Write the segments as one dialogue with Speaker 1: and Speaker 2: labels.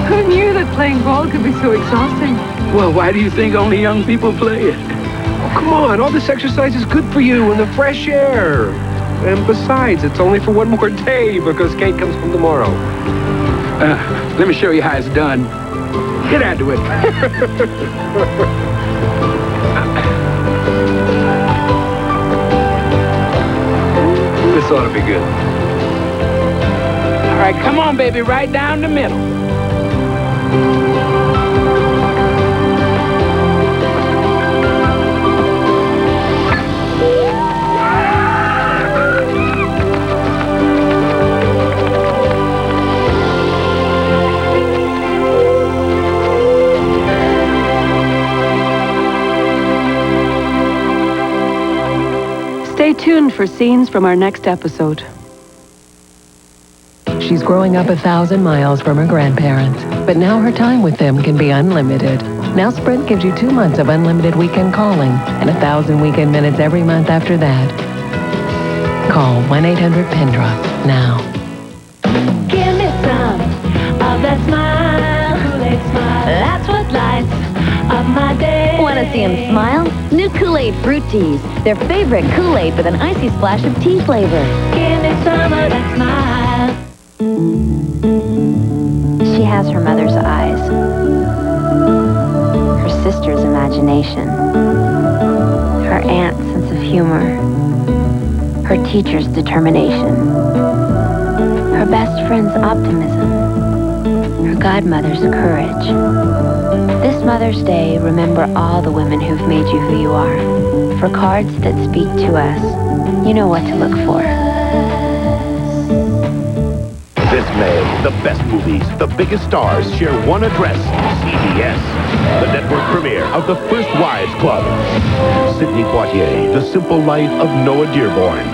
Speaker 1: Who knew that playing ball could be so exhausting?
Speaker 2: Well, why do you think only young people play it?
Speaker 3: Oh, come on, all this exercise is good for you and the fresh air. And besides, it's only for one more day because Kate comes home tomorrow.
Speaker 2: Let me show you how it's done. Get out of it. This ought to be good. All right, come on, baby, right down the middle.
Speaker 1: Stay tuned for scenes from our next episode.
Speaker 4: She's growing up 1,000 miles from her grandparents, but now her time with them can be unlimited. Now Sprint gives you 2 months of unlimited weekend calling and 1,000 weekend minutes every month after that. Call 1-800-PENDROP now.
Speaker 5: Give me some of that smile. Kool-Aid smile. That's what lights up my day.
Speaker 6: Want to see him smile? New Kool-Aid Fruit Teas. Their favorite Kool-Aid with an icy splash of tea flavor.
Speaker 5: Give me some of that smile.
Speaker 6: She has her mother's eyes, her sister's imagination, her aunt's sense of humor, her teacher's determination, her best friend's optimism, her godmother's courage. This Mother's Day, remember all the women who've made you who you are. For cards that speak to us, you know what to look for.
Speaker 7: This May, the best movies, the biggest stars share one address, CBS. The network premiere of The First Wives Club. Sidney Poitier, The Simple Life of Noah Dearborn.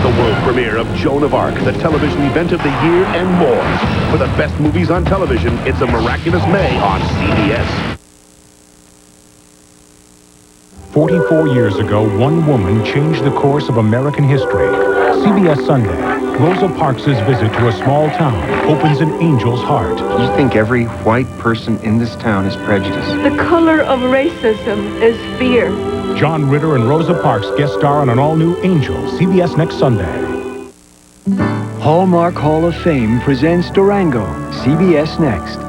Speaker 7: The world premiere of Joan of Arc, the television event of the year, and more. For the best movies on television, it's a miraculous May on CBS.
Speaker 8: 44 years ago, one woman changed the course of American history. CBS Sunday. Rosa Parks' visit to a small town opens an angel's heart.
Speaker 3: You think every white person in this town is prejudiced?
Speaker 1: The color of racism is fear.
Speaker 8: John Ritter and Rosa Parks guest star on an all-new Angel, CBS next Sunday.
Speaker 9: Hallmark Hall of Fame presents Durango, CBS next.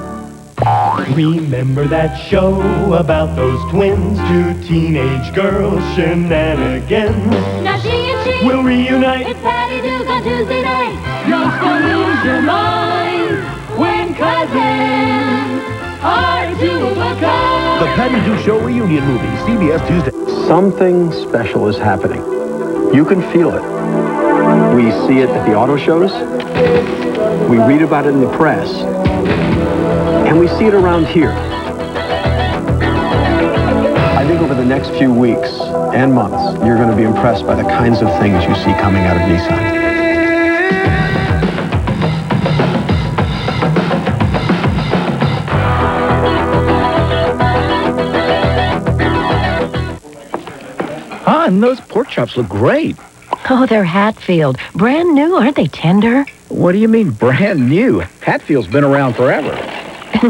Speaker 10: Remember that show about those twins, 2 teenage girls, shenanigans?
Speaker 5: Now she and she
Speaker 10: We'll reunite.
Speaker 5: It's Patty Duke on Tuesday night. You're gonna lose your mind when cousins are 2 of a kind.
Speaker 7: The Patty Duke Show reunion movie, CBS Tuesday.
Speaker 9: Something special is happening. You can feel it. We see it at the auto shows. We read about it in the press. And we see it around here. I think over the next few weeks and months, you're going to be impressed by the kinds of things you see coming out of Nissan.
Speaker 11: Hon, those pork chops look great.
Speaker 4: Oh, they're Hatfield. Brand new, aren't they tender?
Speaker 11: What do you mean brand new? Hatfield's been around forever.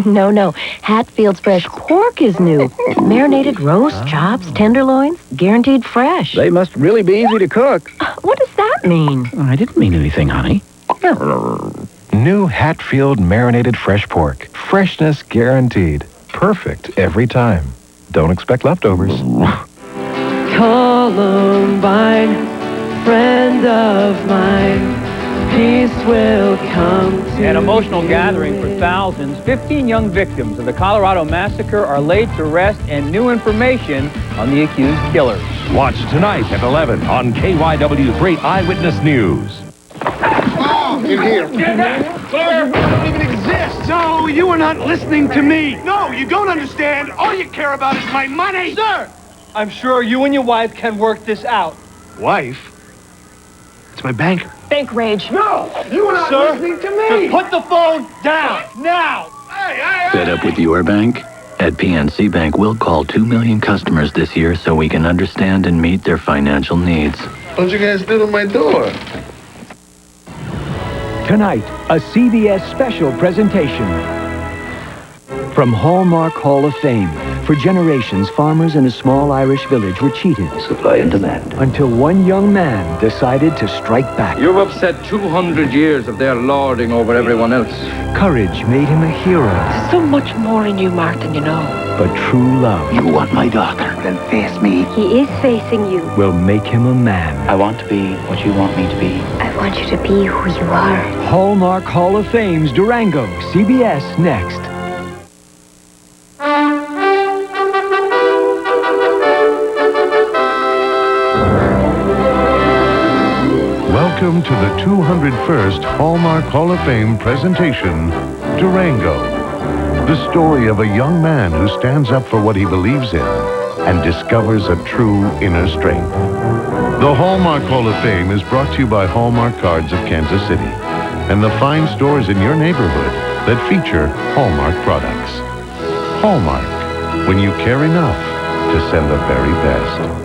Speaker 4: No. Hatfield's fresh pork is new. Marinated roast, chops, tenderloins, guaranteed fresh.
Speaker 11: They must really be easy to cook.
Speaker 4: What does that mean?
Speaker 11: I didn't mean anything, honey.
Speaker 12: New Hatfield marinated fresh pork. Freshness guaranteed. Perfect every time. Don't expect leftovers.
Speaker 1: Columbine, friend of mine, peace will come to
Speaker 13: An emotional
Speaker 1: you.
Speaker 13: gathering for thousands. 15 young victims of the Colorado massacre are laid to rest, and new information on the accused killers.
Speaker 7: Watch tonight at 11 on KYW3 Eyewitness News.
Speaker 14: Oh, in here. Claire, we don't even exist. No, you are not listening to me. No, you don't understand. All you care about is my money.
Speaker 15: Sir, I'm sure you and your wife can work this out.
Speaker 14: Wife? It's my banker.
Speaker 15: Bank rage.
Speaker 14: No, you are not listening to me.
Speaker 15: Just put the phone down now.
Speaker 16: Fed up with your bank? At PNC Bank, we'll call 2 million customers this year so we can understand and meet their financial needs.
Speaker 14: What'd you guys do to my door?
Speaker 17: Tonight, a CBS special presentation. From Hallmark Hall of Fame, for generations, farmers in a small Irish village were cheated.
Speaker 18: Supply and demand.
Speaker 17: Until one young man decided to strike back.
Speaker 2: You've upset 200 years of their lording over everyone else.
Speaker 17: Courage made him a hero.
Speaker 19: There's so much more in you, Mark, than you know.
Speaker 17: But true love...
Speaker 18: You want my daughter? Then face me.
Speaker 6: He is facing you.
Speaker 17: ...will make him a man.
Speaker 16: I want to be what you want me to be.
Speaker 6: I want you to be who you are.
Speaker 17: Hallmark Hall of Fame's Durango. CBS next.
Speaker 7: Welcome to the 201st Hallmark Hall of Fame presentation, Durango. The story of a young man who stands up for what he believes in and discovers a true inner strength. The Hallmark Hall of Fame is brought to you by Hallmark Cards of Kansas City and the fine stores in your neighborhood that feature Hallmark products. Hallmark, when you care enough to send the very best.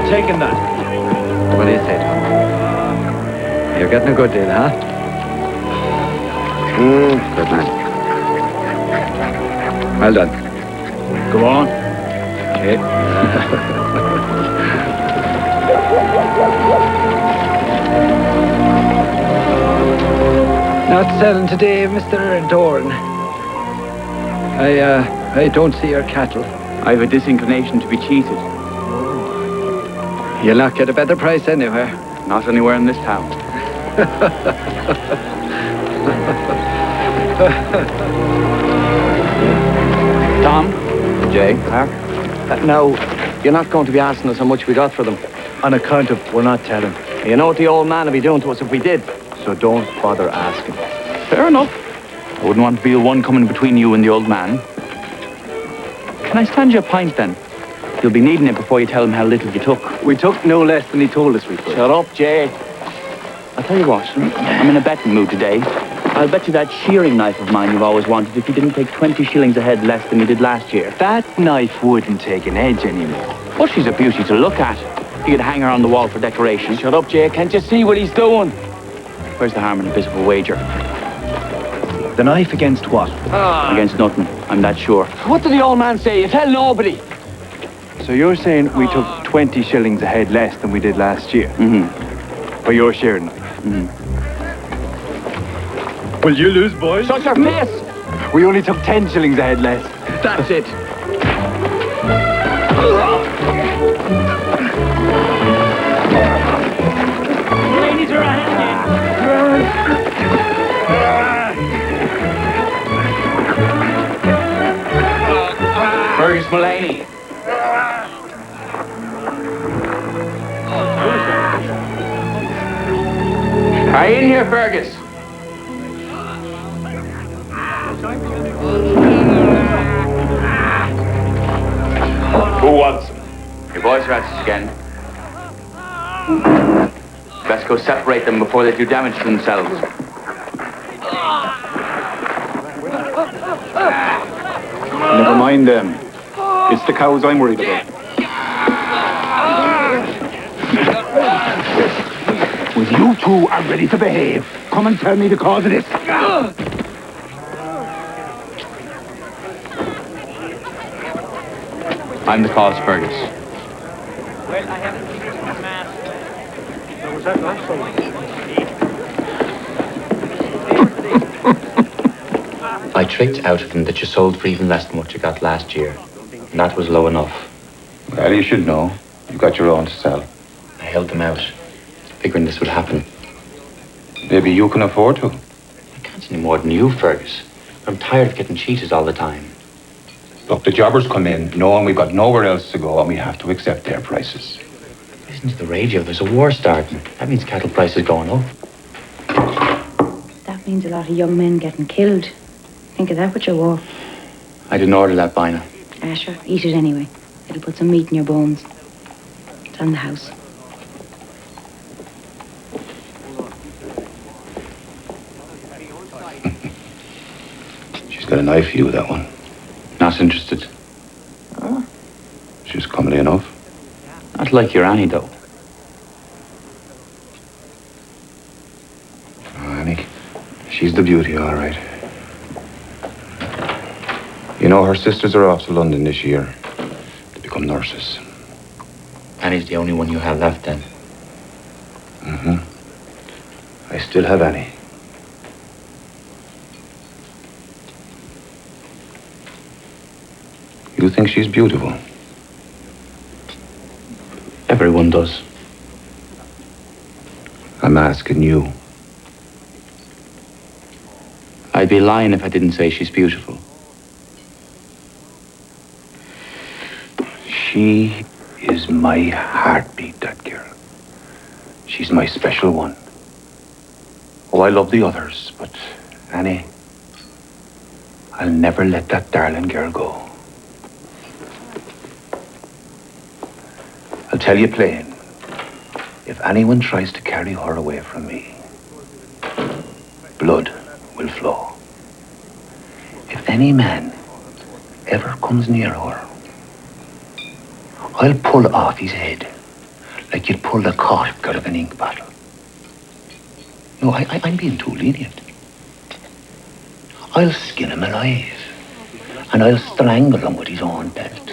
Speaker 11: Taking that.
Speaker 9: What do you say, Tom? You're getting a good deal, huh? Good man. Well done.
Speaker 2: Go on.
Speaker 9: Okay. Not selling today, Mr. Dorn. I don't see your cattle.
Speaker 2: I have a disinclination to be cheated.
Speaker 9: You'll not get a better price anywhere.
Speaker 2: Not anywhere in this town.
Speaker 9: Tom?
Speaker 11: Jay?
Speaker 9: Mark?
Speaker 11: No, you're not going to be asking us how much we got for them. On account of we're not telling. You know what the old man would be doing to us if we did. So don't bother asking.
Speaker 2: Fair enough. I wouldn't want to be the one coming between you and the old man. Can I stand you a pint then? You'll be needing it before you tell him how little you took.
Speaker 11: We took no less than he told us we could. Shut up, Jay.
Speaker 2: I'll tell you what, I'm in a betting mood today. I'll bet you that shearing knife of mine you've always wanted if you didn't take 20 shillings a head less than you did last year.
Speaker 11: That knife wouldn't take an edge anymore.
Speaker 2: Well, she's a beauty to look at. You could hang her on the wall for decoration.
Speaker 11: Shut up, Jay. Can't you see what he's doing?
Speaker 2: Where's the harm in a bit of a wager?
Speaker 11: The knife against what?
Speaker 2: Against nothing. I'm that sure.
Speaker 11: What did the old man say? You tell nobody. So you're saying we took 20 shillings a head less than we did last year?
Speaker 2: Mm-hmm.
Speaker 11: For your sharing knife?
Speaker 2: Mm-hmm.
Speaker 11: Will you lose, boys?
Speaker 2: Shut your face!
Speaker 11: We only took 10 shillings a head less.
Speaker 2: That's it.
Speaker 5: Ladies are
Speaker 2: Fergus Mullaney. Are you in here, Fergus?
Speaker 14: Who wants them?
Speaker 2: Your boys are at us again. Best go separate them before they do damage to themselves.
Speaker 20: Never mind them. It's the cows I'm worried about.
Speaker 14: When you two are ready to behave, come and tell me the cause of this.
Speaker 2: I'm the cause, Fergus.
Speaker 13: Well, I haven't seen the mask.
Speaker 3: What was that last one?
Speaker 21: I tricked out of him that you sold for even less than what you got last year. And that was low enough.
Speaker 20: Well, you should know. You've got your own to sell.
Speaker 21: I held them out, figuring this would happen.
Speaker 20: Maybe you can afford to.
Speaker 21: I can't any more than you, Fergus. I'm tired of getting cheated all the time.
Speaker 20: Look, the jobbers come in knowing we've got nowhere else to go and we have to accept their prices.
Speaker 21: Listen to the radio. There's a war starting. That means cattle prices going up.
Speaker 22: That means a lot of young men getting killed. Think of that with your war.
Speaker 2: I didn't order that, Bina.
Speaker 22: Sure, eat it anyway. It'll put some meat in your bones. It's on the house.
Speaker 20: She's got a knife for you, that one.
Speaker 2: Not interested.
Speaker 22: Oh.
Speaker 20: She was comely enough.
Speaker 2: Not like your Annie, though.
Speaker 20: Oh, Annie. She's the beauty, all right. You know, her sisters are off to London this year to become nurses.
Speaker 21: Annie's the only one you have left, then.
Speaker 20: I still have Annie. You think she's beautiful?
Speaker 2: Everyone does.
Speaker 20: I'm asking you.
Speaker 2: I'd be lying if I didn't say she's beautiful.
Speaker 20: She is my heartbeat, that girl. She's my special one. Oh, I love the others, but Annie, I'll never let that darling girl go. I'll tell you plain, if anyone tries to carry her away from me, blood will flow. If any man ever comes near her, I'll pull off his head like you'd pull the cork out of an ink bottle. No, I'm being too lenient. I'll skin him alive, and I'll strangle him with his own belt.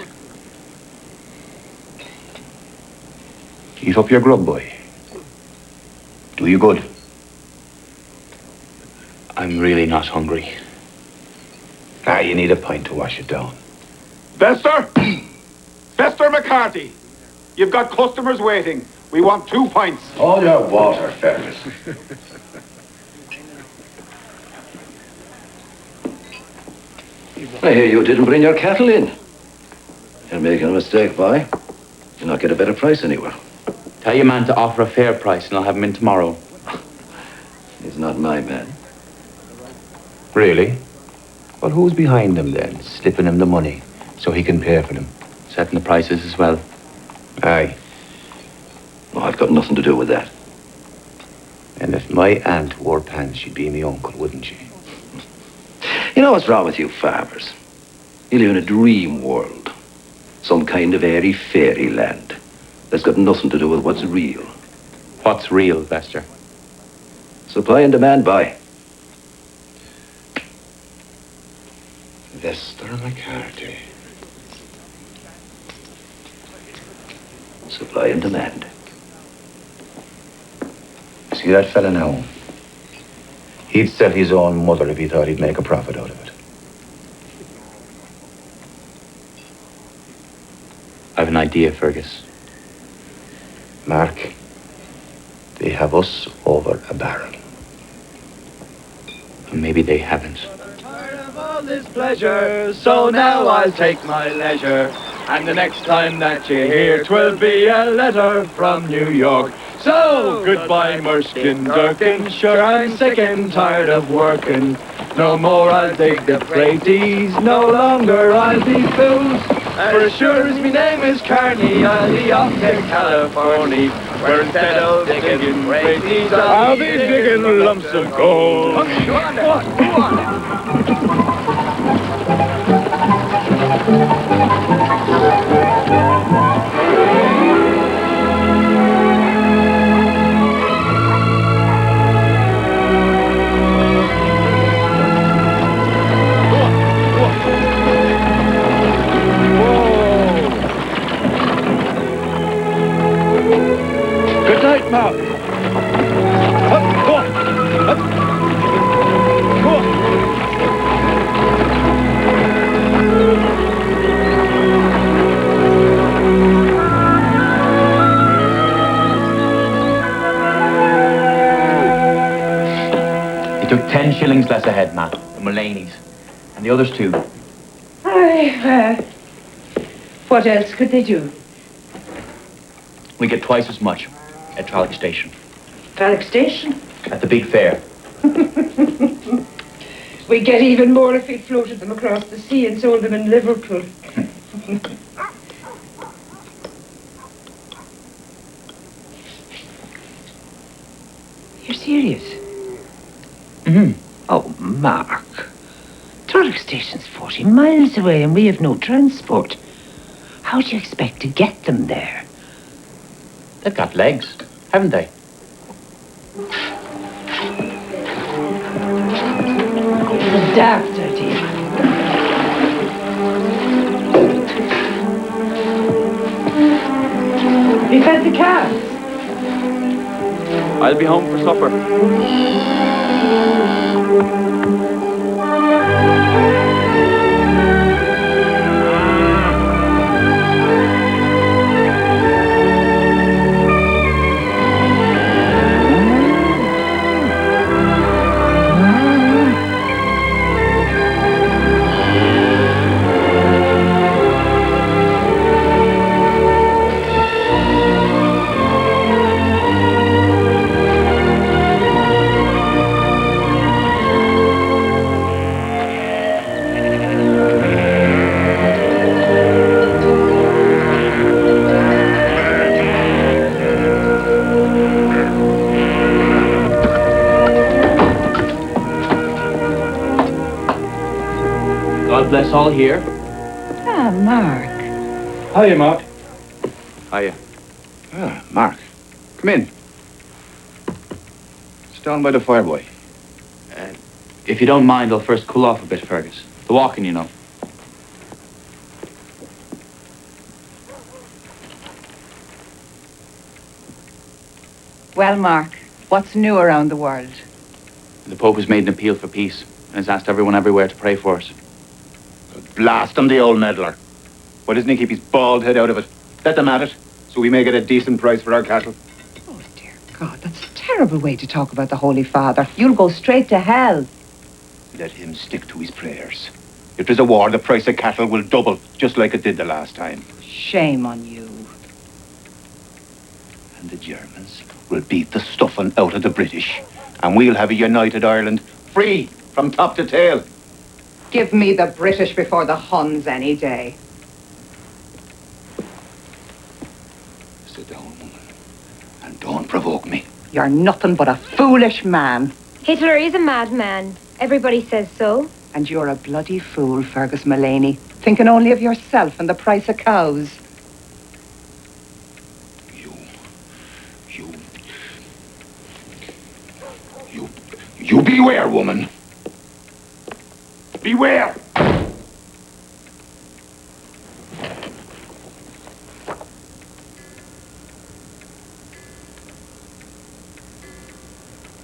Speaker 20: Eat up your grub, boy. Do you good.
Speaker 2: I'm really not hungry.
Speaker 20: You need a pint to wash it down.
Speaker 14: Bester! Bester McCarthy! You've got customers waiting. We want 2 pints.
Speaker 18: All your water, Fergus. I hear you didn't bring your cattle in. You're making a mistake, boy. You'll not get a better price anywhere.
Speaker 2: Tell your man to offer a fair price and I'll have him in tomorrow.
Speaker 18: He's not my man.
Speaker 20: Really? Well, who's behind him then, slipping him the money so he can pay for them?
Speaker 2: Setting the prices as well.
Speaker 20: Aye.
Speaker 18: No, I've got nothing to do with that.
Speaker 20: And if my aunt wore pants, she'd be me uncle, wouldn't she?
Speaker 18: You know what's wrong with you farmers? You live in a dream world. Some kind of airy fairy land. That's got nothing to do with what's real.
Speaker 2: What's real, Bester?
Speaker 18: Supply and demand, boy.
Speaker 20: Lester McCarthy.
Speaker 18: Supply and demand.
Speaker 20: See that fella now? He'd sell his own mother if he thought he'd make a profit out of it.
Speaker 2: I've an idea, Fergus.
Speaker 20: Mark, they have us over a barrel.
Speaker 2: And maybe they haven't.
Speaker 10: All this pleasure, so now I'll take my leisure. And the next time that you hear, 'twill be a letter from New York. So, goodbye, Murskin Durkin. Sure, I'm sick and tired of working. No more I'll dig the freighties, no longer I'll be fools. For as sure as my name is Carney, I'll be off to California, where instead of digging freighties, I'll be digging lumps of gold. Go on, go on. Good night, Mark. Up, go on. Up. Go on.
Speaker 21: He took 10 shillings less a head, Matt. The Mulaney's. And the others too.
Speaker 4: What else could they do?
Speaker 21: We get twice as much at Trolloc Station.
Speaker 4: Trolloc Station?
Speaker 21: At the big fair.
Speaker 4: We'd get even more if we floated them across the sea and sold them in Liverpool. You're serious?
Speaker 21: Mm-hmm.
Speaker 4: Oh, Mark. Trolloc Station's 40 miles away and we have no transport. How do you expect to get them there?
Speaker 21: They've got legs, haven't they?
Speaker 4: It's a daft idea. We fed the calves.
Speaker 2: I'll be home for supper.
Speaker 21: God bless all here.
Speaker 4: Ah, Mark.
Speaker 10: Hiya, Mark.
Speaker 2: Hiya.
Speaker 20: Ah, Mark. Come in. It's down by the fire, boy.
Speaker 2: If you don't mind, I'll first cool off a bit, Fergus. The walking, you know.
Speaker 4: Well, Mark, what's new around the world?
Speaker 2: The Pope has made an appeal for peace and has asked everyone everywhere to pray for us.
Speaker 20: Blast him, the old meddler. Why doesn't he keep his bald head out of it? Let them at it, so we may get a decent price for our cattle.
Speaker 4: God, that's a terrible way to talk about the Holy Father. You'll go straight to hell.
Speaker 20: Let him stick to his prayers. If there's a war, the price of cattle will double, just like it did the last time.
Speaker 4: Shame on you.
Speaker 20: And the Germans will beat the stuffing out of the British. And we'll have a united Ireland, free from top to tail.
Speaker 4: Give me the British before the Huns any day.
Speaker 20: Sit down, woman, and don't provoke me.
Speaker 4: You're nothing but a foolish man.
Speaker 6: Hitler is a madman. Everybody says so.
Speaker 4: And you're a bloody fool, Fergus Mulaney, thinking only of yourself and the price of cows.
Speaker 20: You beware, woman. Beware!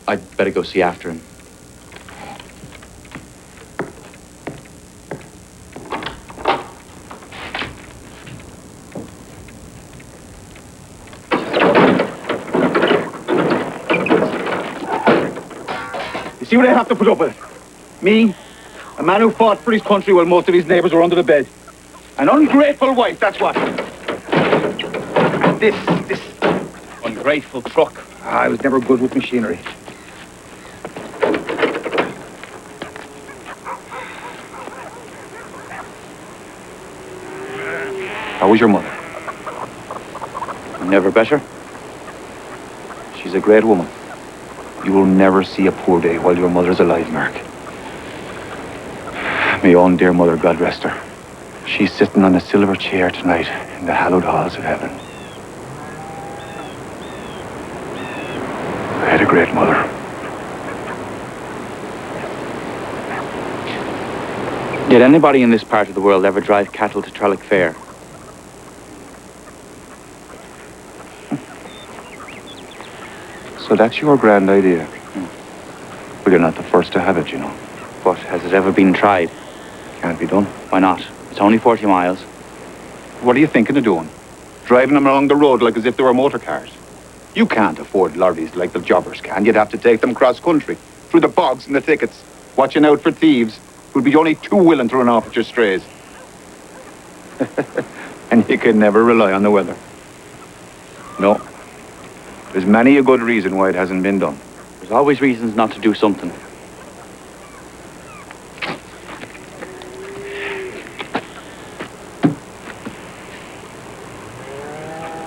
Speaker 2: I'd better go see after him.
Speaker 20: You see what I have to put up with? Me, a man who fought for his country while most of his neighbours were under the bed. An ungrateful wife, that's what. And this ungrateful truck. I was never good with machinery. How was your mother?
Speaker 2: Never better.
Speaker 20: She's a great woman. You will never see a poor day while your mother's alive, Mark. My own dear mother, God rest her. She's sitting on a silver chair tonight in the hallowed halls of heaven. I had a great mother.
Speaker 2: Did anybody in this part of the world ever drive cattle to Trellick Fair?
Speaker 20: So that's your grand idea? Well, you're not the first to have it, you know.
Speaker 2: But has it ever been tried?
Speaker 20: Can't be done.
Speaker 2: Why not? It's only 40 miles.
Speaker 20: What are you thinking of doing? Driving them along the road like as if they were motor cars? You can't afford lorries like the jobbers can. You'd have to take them cross-country, through the bogs and the thickets, watching out for thieves who'd be only too willing to run off at your strays. And you can never rely on the weather. No. There's many a good reason why it hasn't been done.
Speaker 2: There's always reasons not to do something.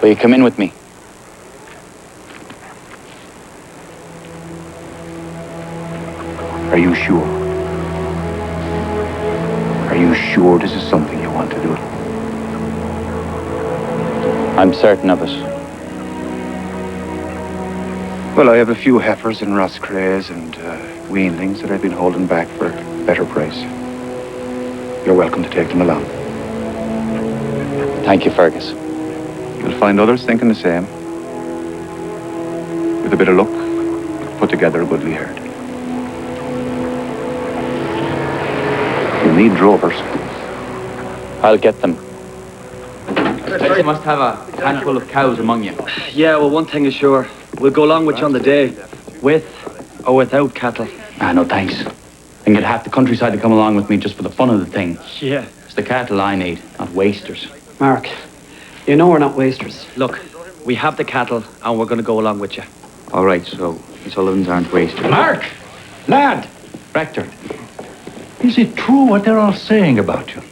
Speaker 2: Will you come in with me?
Speaker 20: Are you sure? Are you sure this is something you want to do?
Speaker 2: I'm certain of it.
Speaker 20: Well, I have a few heifers and Roscrays and weanlings that I've been holding back for a better price. You're welcome to take them along.
Speaker 2: Thank you, Fergus.
Speaker 20: You'll find others thinking the same. With a bit of luck, put together a goodly herd. You'll need drovers.
Speaker 2: I'll get them. You must have a handful of cows among you.
Speaker 11: Yeah, well, one thing is sure. We'll go along with you on the day. With or without cattle.
Speaker 2: Ah, no thanks. I can get half the countryside to come along with me just for the fun of the thing.
Speaker 11: Yeah.
Speaker 2: It's the cattle I need, not wasters.
Speaker 8: Mark, you know we're not wasters.
Speaker 11: Look, we have the cattle and we're going to go along with you.
Speaker 2: All right, so the Sullivans aren't wasters.
Speaker 12: Mark! Lad!
Speaker 2: Rector.
Speaker 12: Is it true what they're all saying about you?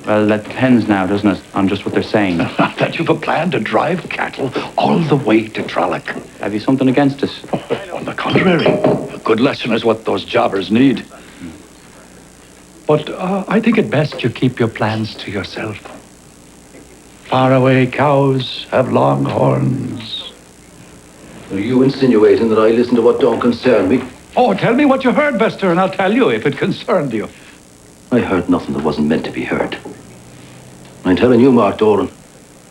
Speaker 2: Well, that depends now, doesn't it, on just what they're saying.
Speaker 12: That you've a plan to drive cattle all the way to Trolloc.
Speaker 2: Have you something against us?
Speaker 12: On the contrary, a good lesson is what those jobbers need. But I think it best you keep your plans to yourself. Faraway cows have long horns.
Speaker 18: Are you insinuating that I listen to what don't concern me?
Speaker 12: Oh, tell me what you heard, Bester, and I'll tell you if it concerned you.
Speaker 18: I heard nothing that wasn't meant to be heard. I'm telling you, Mark Doran,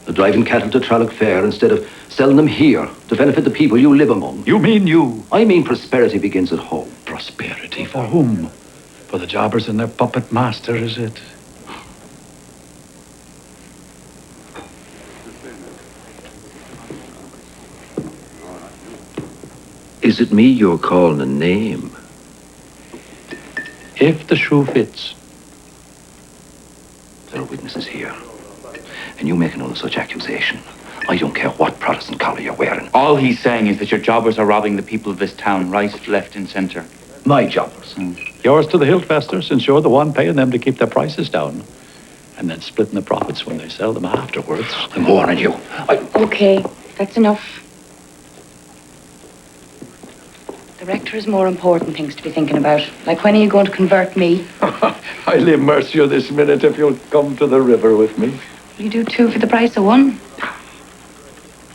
Speaker 18: that driving cattle to Trolloc Fair instead of selling them here to benefit the people you live among.
Speaker 12: You mean you?
Speaker 18: I mean prosperity begins at home.
Speaker 12: Prosperity for whom? For the jobbers and their puppet master, is it?
Speaker 18: Is it me you're calling a name?
Speaker 12: If the shoe fits.
Speaker 18: There are witnesses here. And you make another such accusation. I don't care what Protestant collar you're wearing.
Speaker 2: All he's saying is that your jobbers are robbing the people of this town, right, left, and centre.
Speaker 18: My jobbers.
Speaker 12: Yours to the hilt, Bester, since you're the one paying them to keep their prices down. And then splitting the profits when they sell them afterwards.
Speaker 18: I'm warning you.
Speaker 22: Okay, that's enough. The rector has more important things to be thinking about. Like, when are you going to convert me?
Speaker 12: I'll immerse you this minute if you'll come to the river with me.
Speaker 22: You do two for the price of one.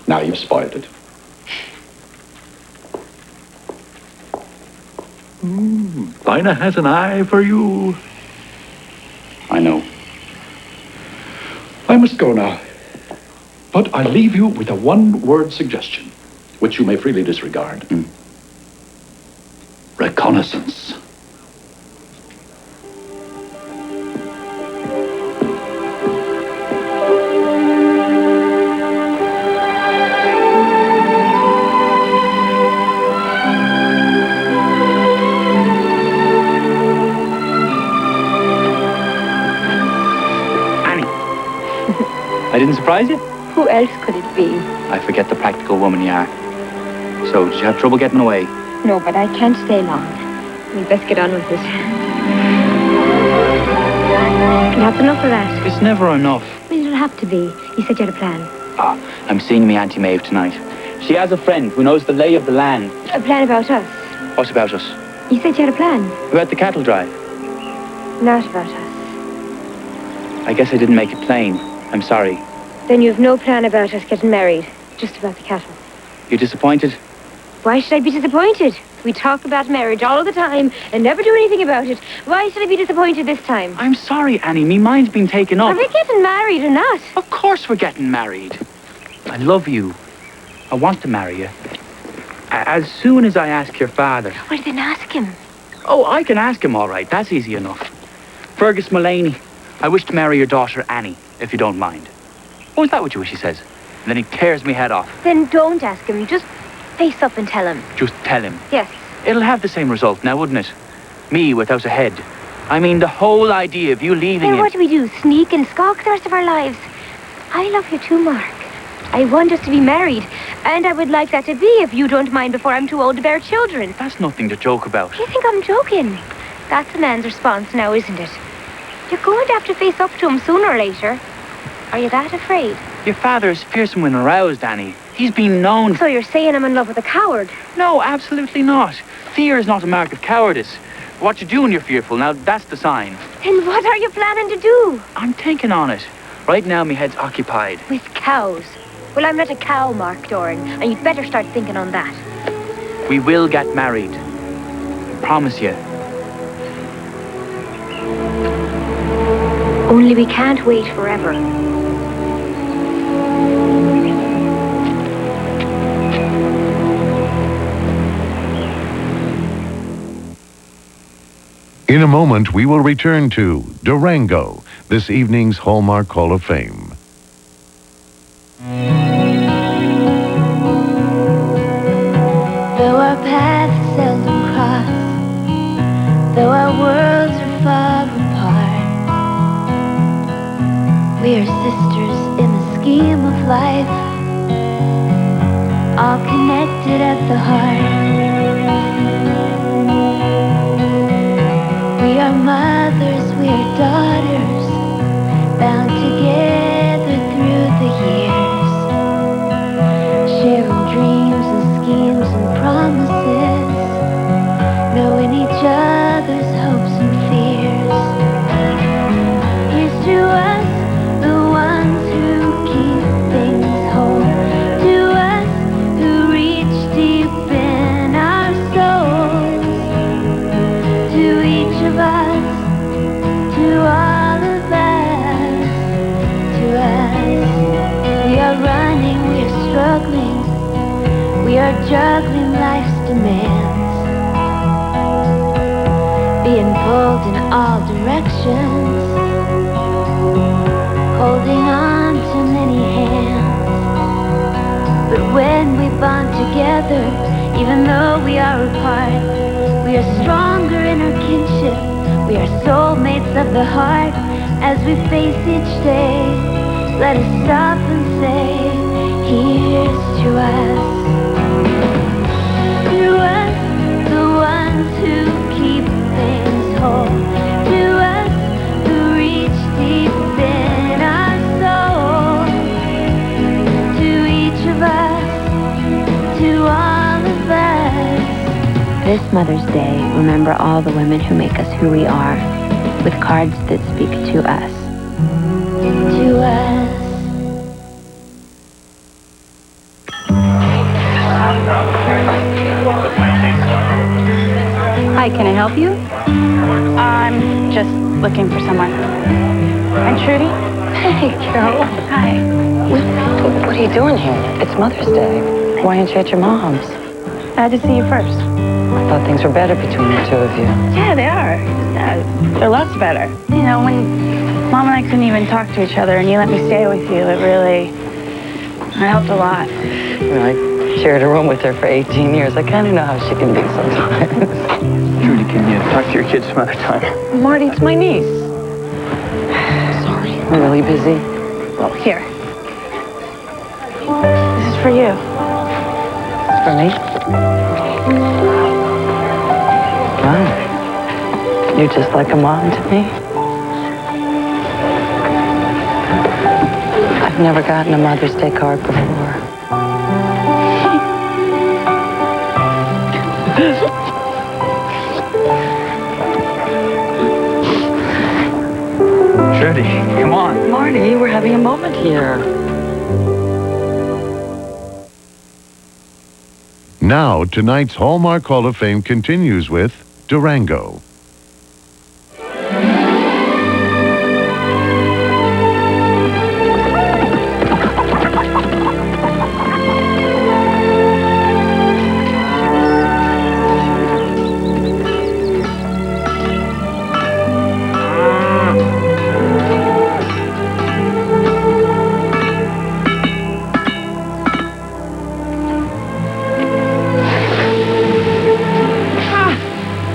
Speaker 12: Now you've spoiled it. Dinah has an eye for you.
Speaker 2: I know.
Speaker 12: I must go now. But I'll leave you with a one-word suggestion, which you may freely disregard. Reconnaissance.
Speaker 2: I didn't surprise you?
Speaker 6: Who else could it be?
Speaker 2: I forget the practical woman you are. So, did you have trouble getting away?
Speaker 6: No, but I can't stay long. We'd best get on with it. That's enough of that.
Speaker 2: It's never enough.
Speaker 6: Well, it'll have to be. You said you had a plan.
Speaker 2: I'm seeing me Auntie Maeve tonight. She has a friend who knows the lay of the land.
Speaker 6: A plan about us?
Speaker 2: What about us?
Speaker 6: You said you had a plan.
Speaker 2: About the cattle drive.
Speaker 6: Not about us.
Speaker 2: I guess I didn't make it plain. I'm sorry.
Speaker 6: Then you've no plan about us getting married. Just about the cattle.
Speaker 2: You're disappointed?
Speaker 6: Why should I be disappointed? We talk about marriage all the time and never do anything about it. Why should I be disappointed this time?
Speaker 2: I'm sorry, Annie. Me mind's been taken up.
Speaker 6: Are we getting married or not?
Speaker 2: Of course we're getting married. I love you. I want to marry you. As soon as I ask your father.
Speaker 6: Well, then ask him.
Speaker 2: Oh, I can ask him all right. That's easy enough. Fergus Mullaney, I wish to marry your daughter Annie, if you don't mind. Oh, is that what you wish he says? And then he tears me head off.
Speaker 6: Then don't ask him. Just face up and tell him.
Speaker 2: Just tell him.
Speaker 6: Yes.
Speaker 2: It'll have the same result now, wouldn't it? Me without a head. I mean, the whole idea of you leaving
Speaker 6: Then
Speaker 2: it.
Speaker 6: what do we do? Sneak and skulk the rest of our lives? I love you too, Mark. I want us to be married. And I would like that to be, if you don't mind, before I'm too old to bear children.
Speaker 2: That's nothing to joke about.
Speaker 6: You think I'm joking? That's a man's response now, isn't it? You're going to have to face up to him sooner or later. Are you that afraid?
Speaker 2: Your father is fearsome when aroused, Annie. He's been known...
Speaker 6: So you're saying I'm in love with a coward?
Speaker 2: No, absolutely not. Fear is not a mark of cowardice. What you do when you're fearful, now that's the sign.
Speaker 6: Then what are you planning to do?
Speaker 2: I'm thinking on it. Right now, my head's occupied.
Speaker 6: With cows. Well, I'm not a cow, Mark Doran, and you'd better start thinking on that.
Speaker 2: We will get married. I promise you.
Speaker 6: Only we can't wait forever.
Speaker 7: In a moment, we will return to Durango, this evening's Hallmark Hall of Fame.
Speaker 1: Though our paths seldom cross, though our worlds are far apart, we are sisters in the scheme of life, all connected at the heart. We are mothers, we are daughters, bound together through the years, sharing dreams and schemes and promises, knowing each other's hopes and fears. Here's to us, the ones who keep things whole, to us who reach deep in our souls, to each of us, to all of us, to us. We are running, we are struggling, we are juggling life's demands, being pulled in all directions, holding on to many hands. But when we bond together, even though we are apart, we are stronger in our kinship. We are soulmates of the heart. As we face each day, let us stop and say, here's to us. To us, the ones who keep things whole. To us, who reach deep in our soul. To each of us, to all of us.
Speaker 6: This Mother's Day, remember all the women who make us who we are, with cards that speak to us.
Speaker 1: To us.
Speaker 22: Hi, can I help you? I'm just looking for someone. I'm Trudy.
Speaker 19: Hey, Carol.
Speaker 22: Hi.
Speaker 19: What are you doing here? It's Mother's Day. Why aren't you at your mom's?
Speaker 22: I had to see you first.
Speaker 19: I thought things were better between the two of you.
Speaker 22: Yeah, they are. They're lots better. You know, when Mom and I couldn't even talk to each other and you let me stay with you, it helped a lot.
Speaker 19: Well, I shared a room with her for 18 years. I kind of know how she can be sometimes.
Speaker 9: Trudy, can you talk to your kids some other time?
Speaker 19: Marty, it's my niece. Sorry. I'm really busy.
Speaker 22: Well, here. This is for you.
Speaker 19: For me? Wow. You're just like a mom to me. I've never gotten a Mother's Day card before.
Speaker 9: Trudy.
Speaker 13: Cindy, come on.
Speaker 19: Marty, we're having a moment here.
Speaker 7: Now, tonight's Hallmark Hall of Fame continues with Durango.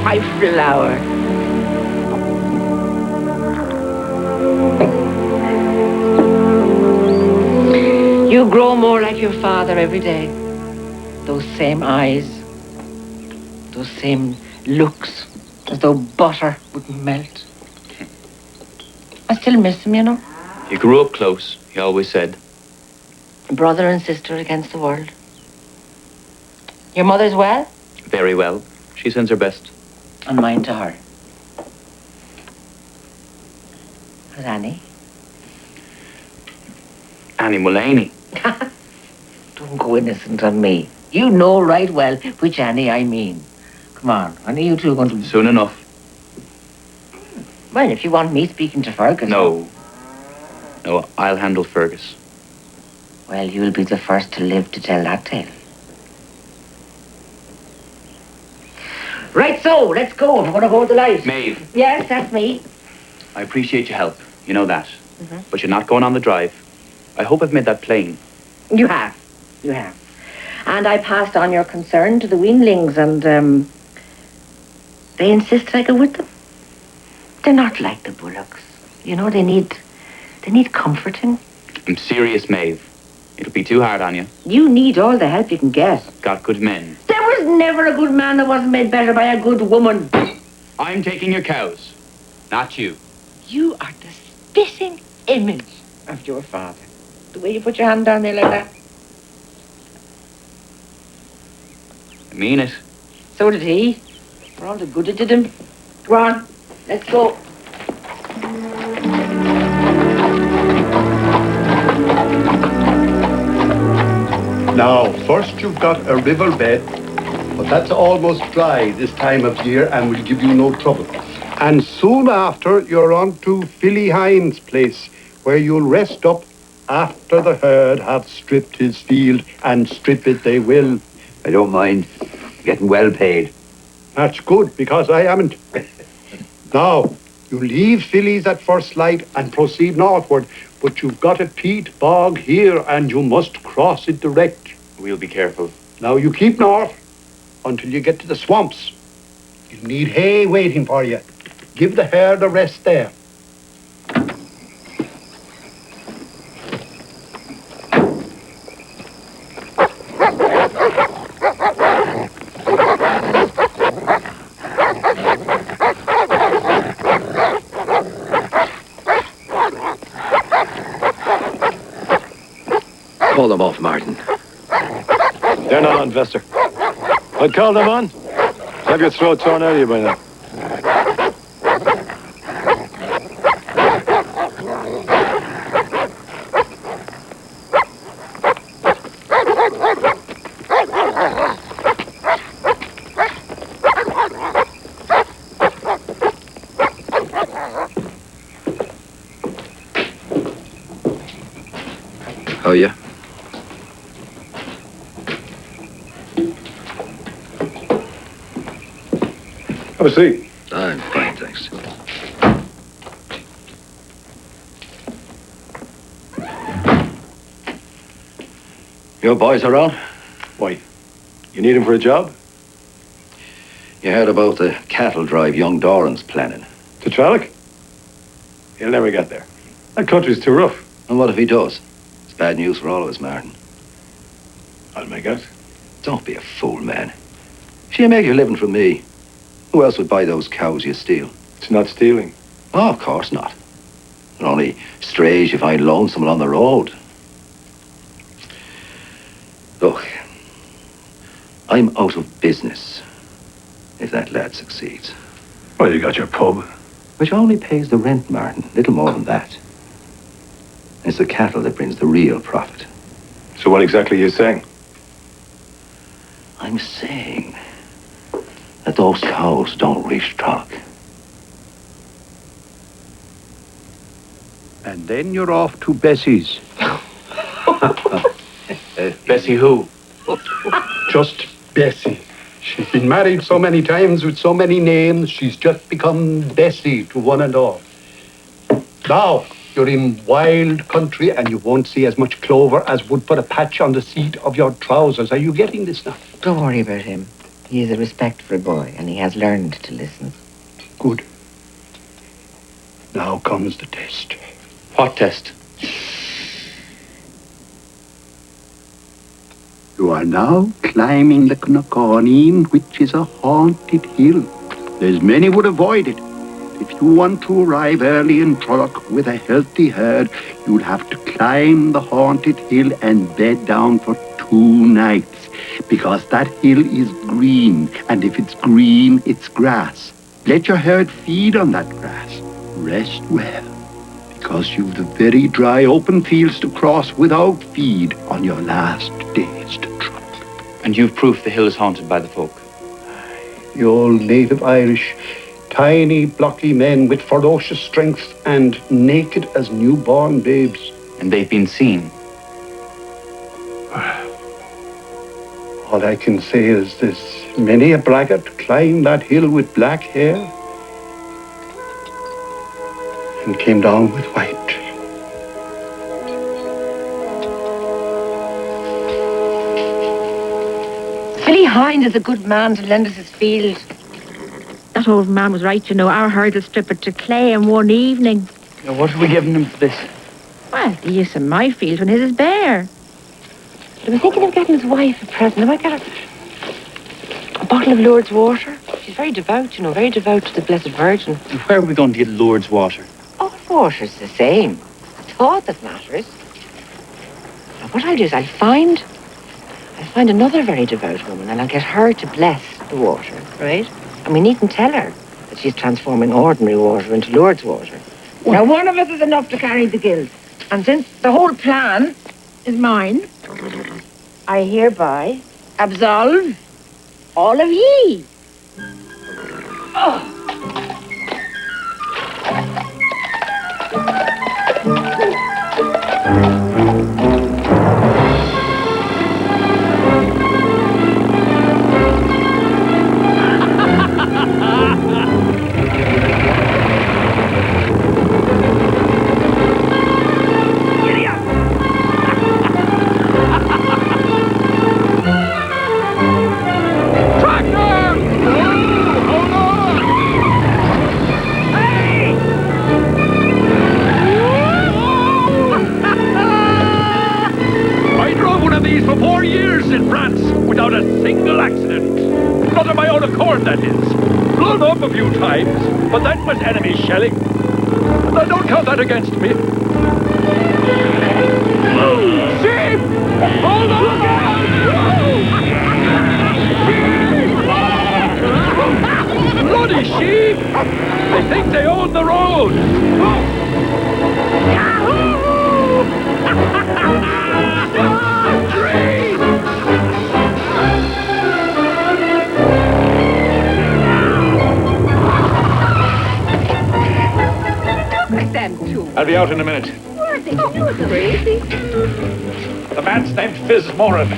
Speaker 4: My flower. You grow more like your father every day. Those same eyes, those same looks, as though butter wouldn't melt. I still miss him, you know.
Speaker 2: You grew up close, he always said.
Speaker 4: Brother and sister against the world. Your mother's well?
Speaker 2: Very well. She sends her best.
Speaker 4: And mine to her. And Annie?
Speaker 2: Annie Mulaney.
Speaker 4: Don't go innocent on me. You know right well which Annie I mean. Come on, when are you two going to...
Speaker 2: Soon enough.
Speaker 4: Well, if you want me speaking to Fergus...
Speaker 2: No. No, I'll handle Fergus.
Speaker 4: Well, you'll be the first to live to tell that tale. Right, so, let's go. We're going to hold the light.
Speaker 2: Maeve.
Speaker 4: Yes, that's me.
Speaker 2: I appreciate your help. You know that.
Speaker 4: Mm-hmm.
Speaker 2: But you're not going on the drive. I hope I've made that plain.
Speaker 4: You have. You have. And I passed on your concern to the weanlings, and they insist I go with them. They're not like the bullocks. You know, they need comforting.
Speaker 2: I'm serious, Maeve. It'll be too hard on you.
Speaker 4: You need all the help you can get.
Speaker 2: Got good men.
Speaker 4: There was never a good man that wasn't made better by a good woman.
Speaker 2: I'm taking your cows. Not you.
Speaker 4: You are the spitting image of your father. The way you put your hand down there like that.
Speaker 2: I mean it.
Speaker 4: So did he. For all the good it did him. Go on, let's go.
Speaker 14: Now, first you've got a riverbed, but that's almost dry this time of year and will give you no trouble. And soon after, you're on to Philly Hines' place, where you'll rest up after the herd have stripped his field, and strip it they will.
Speaker 18: I don't mind getting well paid.
Speaker 14: That's good, because I haven't. Now, you leave Philly's at first light and proceed northward, but you've got a peat bog here and you must cross it direct.
Speaker 2: We'll be careful.
Speaker 14: Now you keep north until you get to the swamps. You'll need hay waiting for you. Give the herd a rest there.
Speaker 18: Call them off, Martin.
Speaker 12: They're not on, Vester. I'd call them on. Have your throat torn out of you by now.
Speaker 18: Oh, yeah?
Speaker 12: Have a seat.
Speaker 18: I'm fine, thanks. Your boys around?
Speaker 12: Why? You need him for a job?
Speaker 18: You heard about the cattle drive young Doran's planning?
Speaker 12: To Tralloc? He'll never get there. That country's too rough.
Speaker 18: And what if he does? It's bad news for all of us, Martin.
Speaker 12: I'll make out.
Speaker 18: Don't be a fool, man. She'll make your living from me. Who else would buy those cows you steal?
Speaker 12: It's not stealing.
Speaker 18: Oh, of course not. They're only strays you find lonesome on the road. Look, I'm out of business if that lad succeeds.
Speaker 12: Well, you got your pub.
Speaker 18: Which only pays the rent, Martin. Little more than that. It's the cattle that brings the real profit.
Speaker 3: So what exactly are you saying?
Speaker 18: I'm saying that those cows don't reach truck.
Speaker 14: And then you're off to Bessie's.
Speaker 2: Bessie who?
Speaker 14: Just Bessie. She's been married so many times with so many names, she's just become Bessie to one and all. Now, you're in wild country and you won't see as much clover as would put a patch on the seat of your trousers. Are you getting this now?
Speaker 4: Don't worry about him. He is a respectful boy and he has learned to listen.
Speaker 14: Good. Now comes the test.
Speaker 2: What test?
Speaker 14: You are now climbing the Knockorneen, which is a haunted hill. There's many would avoid it. If you want to arrive early in Trolloc with a healthy herd, you'll have to climb the haunted hill and bed down for 2 nights. Because that hill is green, and if it's green, it's grass. Let your herd feed on that grass. Rest well, because you've the very dry open fields to cross without feed on your last days to trot.
Speaker 2: And you've proof the hill is haunted by the folk?
Speaker 14: The old native Irish, tiny, blocky men with ferocious strength and naked as newborn babes.
Speaker 2: And they've been seen?
Speaker 14: All I can say is this: many a braggart climbed that hill with black hair and came down with white.
Speaker 4: Philly Hind is a good man to lend us his field.
Speaker 15: That old man was right, you know. Our herd will strip it to clay in one evening.
Speaker 2: Now, what are we giving him for this?
Speaker 15: Well, the use of my field when his is bare.
Speaker 4: I was thinking of getting his wife a present. I might get her a bottle of Lourdes water. She's very devout, you know, very devout to the Blessed Virgin.
Speaker 2: And where are we going to get Lourdes water?
Speaker 4: All water's the same. It's thought that matters. Now, what I'll do is I'll find another very devout woman and I'll get her to bless the water, right? And we needn't tell her that she's transforming ordinary water into Lourdes water. Now, one of us is enough to carry the guilt. And since the whole plan is mine, I hereby absolve all of ye. Oh.
Speaker 12: For 4 years in France without a single accident. Not of my own accord, that is. Blown up a few times, but that was enemy shelling. And I don't count that against me. Sheep! Hold on! Bloody sheep! They think they own the road. I'll be out in a minute.
Speaker 15: Where are they? You were crazy.
Speaker 12: The man's named Fizz Moran.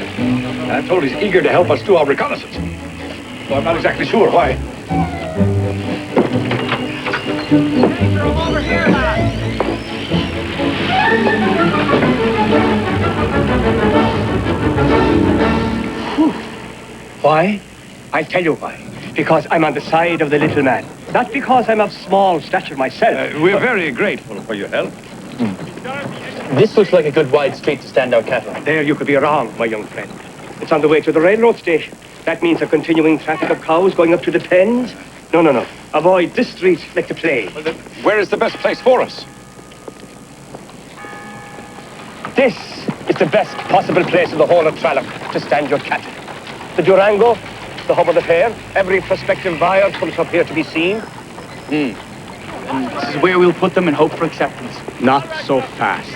Speaker 12: I'm told he's eager to help us do our reconnaissance. Though I'm not exactly sure why.
Speaker 5: From over here, lad.
Speaker 11: Why? I'll tell you why. Because I'm on the side of the little man. Not because I'm of small stature myself.
Speaker 12: We're very grateful for your help.
Speaker 2: This looks like a good wide street to stand our cattle.
Speaker 11: There you could be wrong, my young friend. It's on the way to the railroad station. That means a continuing traffic of cows going up to the pens. No. Avoid this street like the plague.
Speaker 12: Well, then, where is the best place for us?
Speaker 11: This is the best possible place in the whole of Tralloc to stand your cattle. The Durango, the hub of the fair. Every prospective buyer comes up here to be seen.
Speaker 2: And this is where we'll put them and hope for acceptance.
Speaker 11: Not so fast.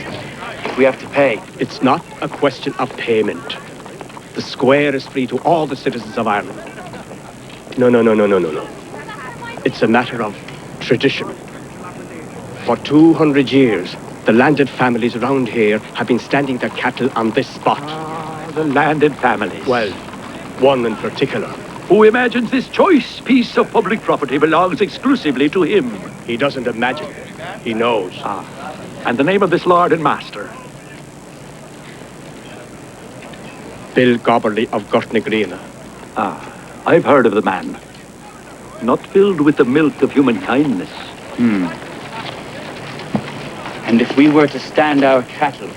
Speaker 2: We have to pay.
Speaker 11: It's not a question of payment. The square is free to all the citizens of Ireland. No. It's a matter of tradition. For 200 years, the landed families around here have been standing their cattle on this spot.
Speaker 12: The landed families.
Speaker 11: Well, one in particular.
Speaker 12: Who imagines this choice piece of public property belongs exclusively to him.
Speaker 11: He doesn't imagine. He knows.
Speaker 12: And the name of this lord and master?
Speaker 11: Bill Gobberly of Gortnagrina.
Speaker 12: I've heard of the man. Not filled with the milk of human kindness.
Speaker 2: And if we were to stand our cattle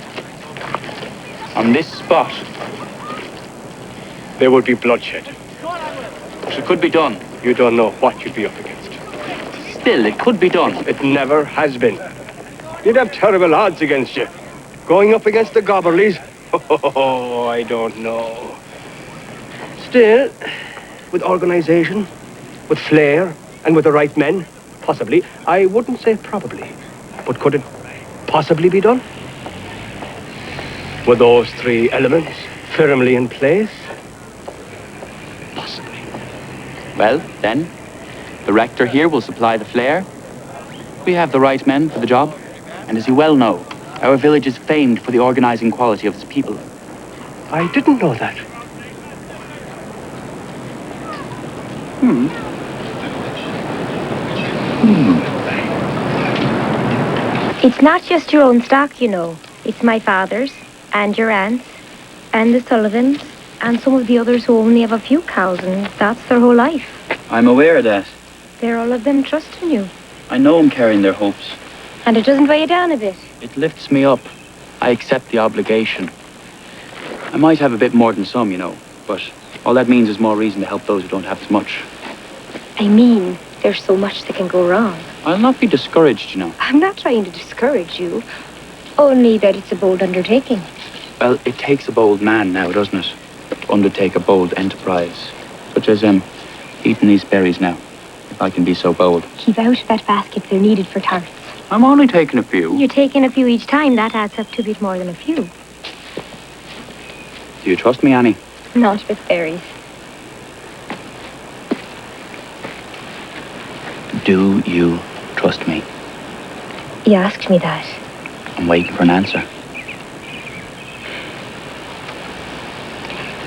Speaker 2: on this spot,
Speaker 11: there would be bloodshed.
Speaker 2: But it could be done.
Speaker 11: You don't know what you'd be up against.
Speaker 2: Still, it could be done.
Speaker 11: It never has been. You'd have terrible odds against you. Going up against the Gobberleys? Oh, I don't know. Still, with organisation, with flair, and with the right men, possibly, I wouldn't say probably, but could it possibly be done? With those three elements firmly in place? Possibly.
Speaker 2: Well, then, the rector here will supply the flair. We have the right men for the job. And as you well know, our village is famed for the organising quality of its people.
Speaker 11: I didn't know that.
Speaker 6: It's not just your own stock, you know. It's my father's, and your aunt's, and the Sullivans, and some of the others who only have a few cows, and that's their whole life.
Speaker 2: I'm aware of that.
Speaker 6: They're all of them trusting you.
Speaker 2: I know I'm carrying their hopes.
Speaker 6: And it doesn't weigh you down a bit.
Speaker 2: It lifts me up. I accept the obligation. I might have a bit more than some, you know, but all that means is more reason to help those who don't have as much.
Speaker 6: I mean, there's so much that can go wrong.
Speaker 2: I'll not be discouraged, you know.
Speaker 6: I'm not trying to discourage you, only that it's a bold undertaking.
Speaker 2: Well, it takes a bold man now, doesn't it? To undertake a bold enterprise, such as eating these berries now, if I can be so bold.
Speaker 6: Keep out of that basket, they're needed for tarts.
Speaker 2: I'm only taking a few.
Speaker 6: You're taking a few each time, that adds up to a bit more than a few.
Speaker 2: Do you trust me, Annie?
Speaker 6: Not with berries.
Speaker 2: Do you trust me?
Speaker 6: You asked me that.
Speaker 2: I'm waiting for an answer.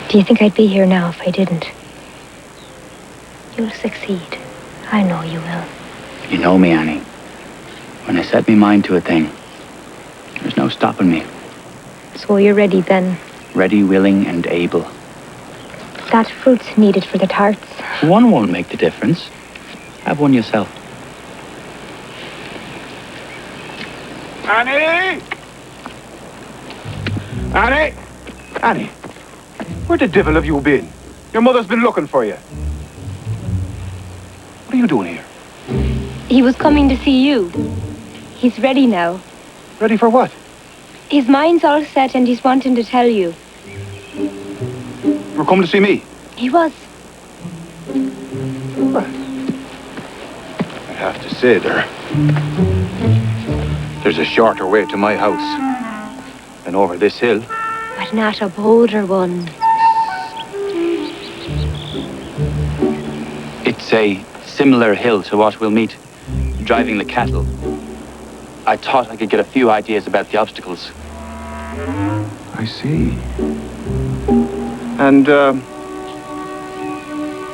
Speaker 6: Do you think I'd be here now if I didn't? You'll succeed. I know you will.
Speaker 2: You know me, Annie. When I set my mind to a thing, there's no stopping me.
Speaker 6: So you're ready then?
Speaker 2: Ready, willing, and able.
Speaker 6: That fruit's needed for the tarts.
Speaker 2: One won't make the difference. Have one yourself.
Speaker 20: Annie! Annie! Annie! Where the devil have you been? Your mother's been looking for you. What are you doing here?
Speaker 6: He was coming to see you. He's ready now.
Speaker 20: Ready for what?
Speaker 6: His mind's all set and he's wanting to tell you.
Speaker 20: You're coming to see me?
Speaker 6: He was.
Speaker 20: I have to say there's a shorter way to my house than over this hill.
Speaker 6: But not a bolder one.
Speaker 2: It's a similar hill to what we'll meet driving the cattle. I thought I could get a few ideas about the obstacles.
Speaker 20: I see. And,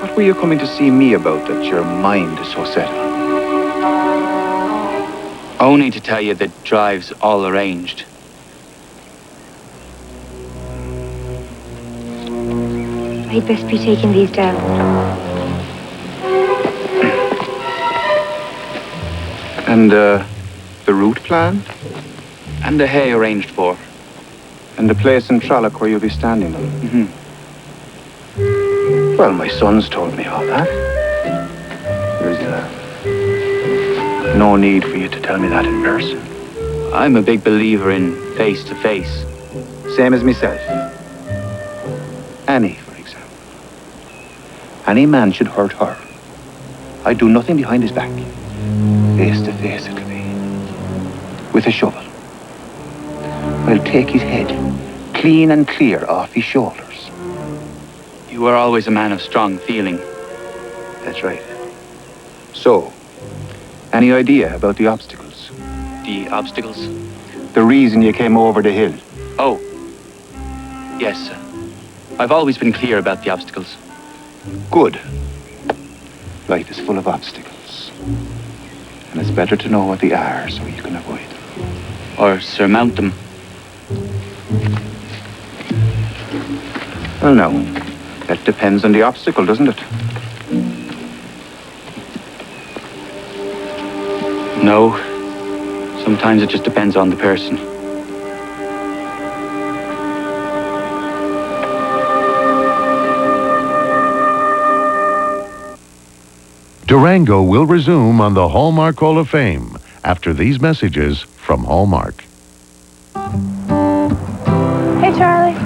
Speaker 20: what were you coming to see me about that your mind is so set on?
Speaker 2: Only to tell you that drive's all arranged.
Speaker 6: I'd best be taking these down.
Speaker 20: And, the route plan?
Speaker 2: And the hay arranged for.
Speaker 20: And the place in Trolloc where you'll be standing on?
Speaker 2: Mm-hmm.
Speaker 20: Well, my son's told me all that. There's no need for you to tell me that in person.
Speaker 2: I'm a big believer in face-to-face.
Speaker 20: Same as myself. Annie, for example. Any man should hurt her. I do nothing behind his back. face to face it'll be. With a shovel. I'll take his head, clean and clear off his shoulders.
Speaker 2: You were always a man of strong feeling.
Speaker 20: That's right. So, any idea about the obstacles?
Speaker 2: The obstacles?
Speaker 20: The reason you came over the hill?
Speaker 2: Oh. Yes. I've always been clear about the obstacles.
Speaker 20: Good. Life is full of obstacles. And it's better to know what they are so you can avoid them.
Speaker 2: Or surmount them.
Speaker 20: Well, no. That depends on the obstacle, doesn't it?
Speaker 2: No. Sometimes it just depends on the person.
Speaker 7: Durango will resume on the Hallmark Hall of Fame after these messages from Hallmark.
Speaker 22: Hey, Charlie.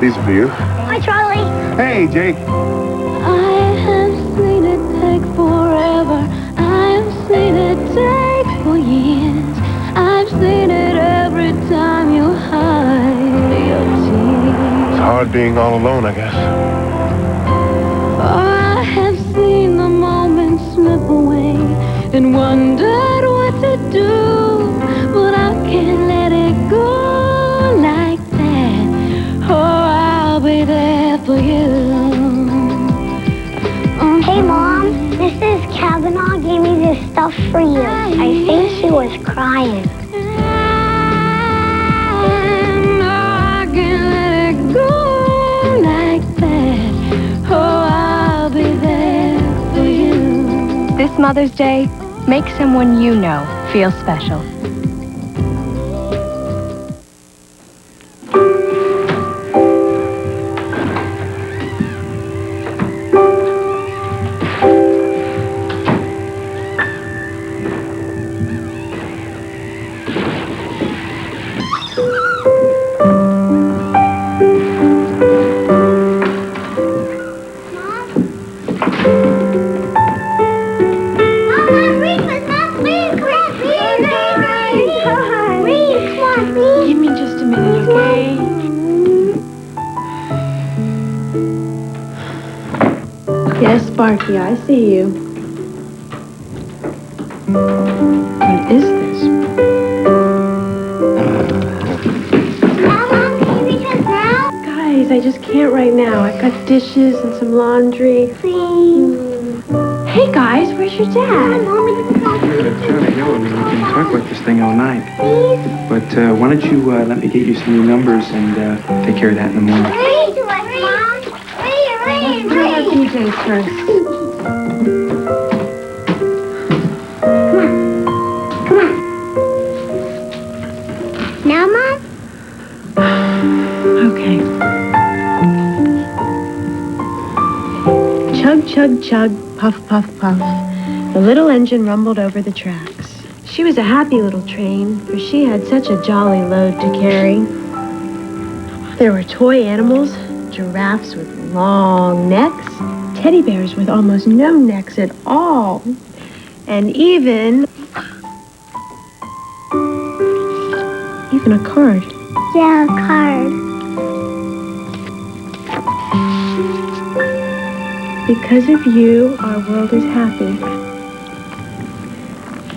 Speaker 14: These are for you.
Speaker 1: Hi, Charlie.
Speaker 14: Hey, Jake.
Speaker 1: I have seen it take forever. I have seen it take for years. I've seen it every time you hide your tears.
Speaker 14: It's hard being all alone, I guess.
Speaker 1: Oh, I have seen the moment slip away and wondered what to do, but I can't let it go like that. Oh, I'll be there for you.
Speaker 16: Hey, Mom, Mrs. Kavanaugh gave me this stuff for you. I think she was crying.
Speaker 1: No, I can't let it go like that. Oh, I'll be there for you.
Speaker 6: This Mother's Day, make someone you know feel special. Give me just a minute, okay? Yes, Sparky, I see you. What is this? Guys, I just can't right now. I've got dishes and some laundry. Hey, guys, where's your dad?
Speaker 8: Charlie, no, I mean, we can talk about this thing all night. But why don't you let me get you some new numbers and take care of that in the morning.
Speaker 6: PJs first.
Speaker 16: Now, Mom?
Speaker 6: Okay. Chug, chug, chug, puff, puff, puff. The little engine rumbled over the tracks. She was a happy little train, for she had such a jolly load to carry. There were toy animals, giraffes with long necks, teddy bears with almost no necks at all, and even a card.
Speaker 16: Yeah, a card.
Speaker 6: Because of you, our world is happy.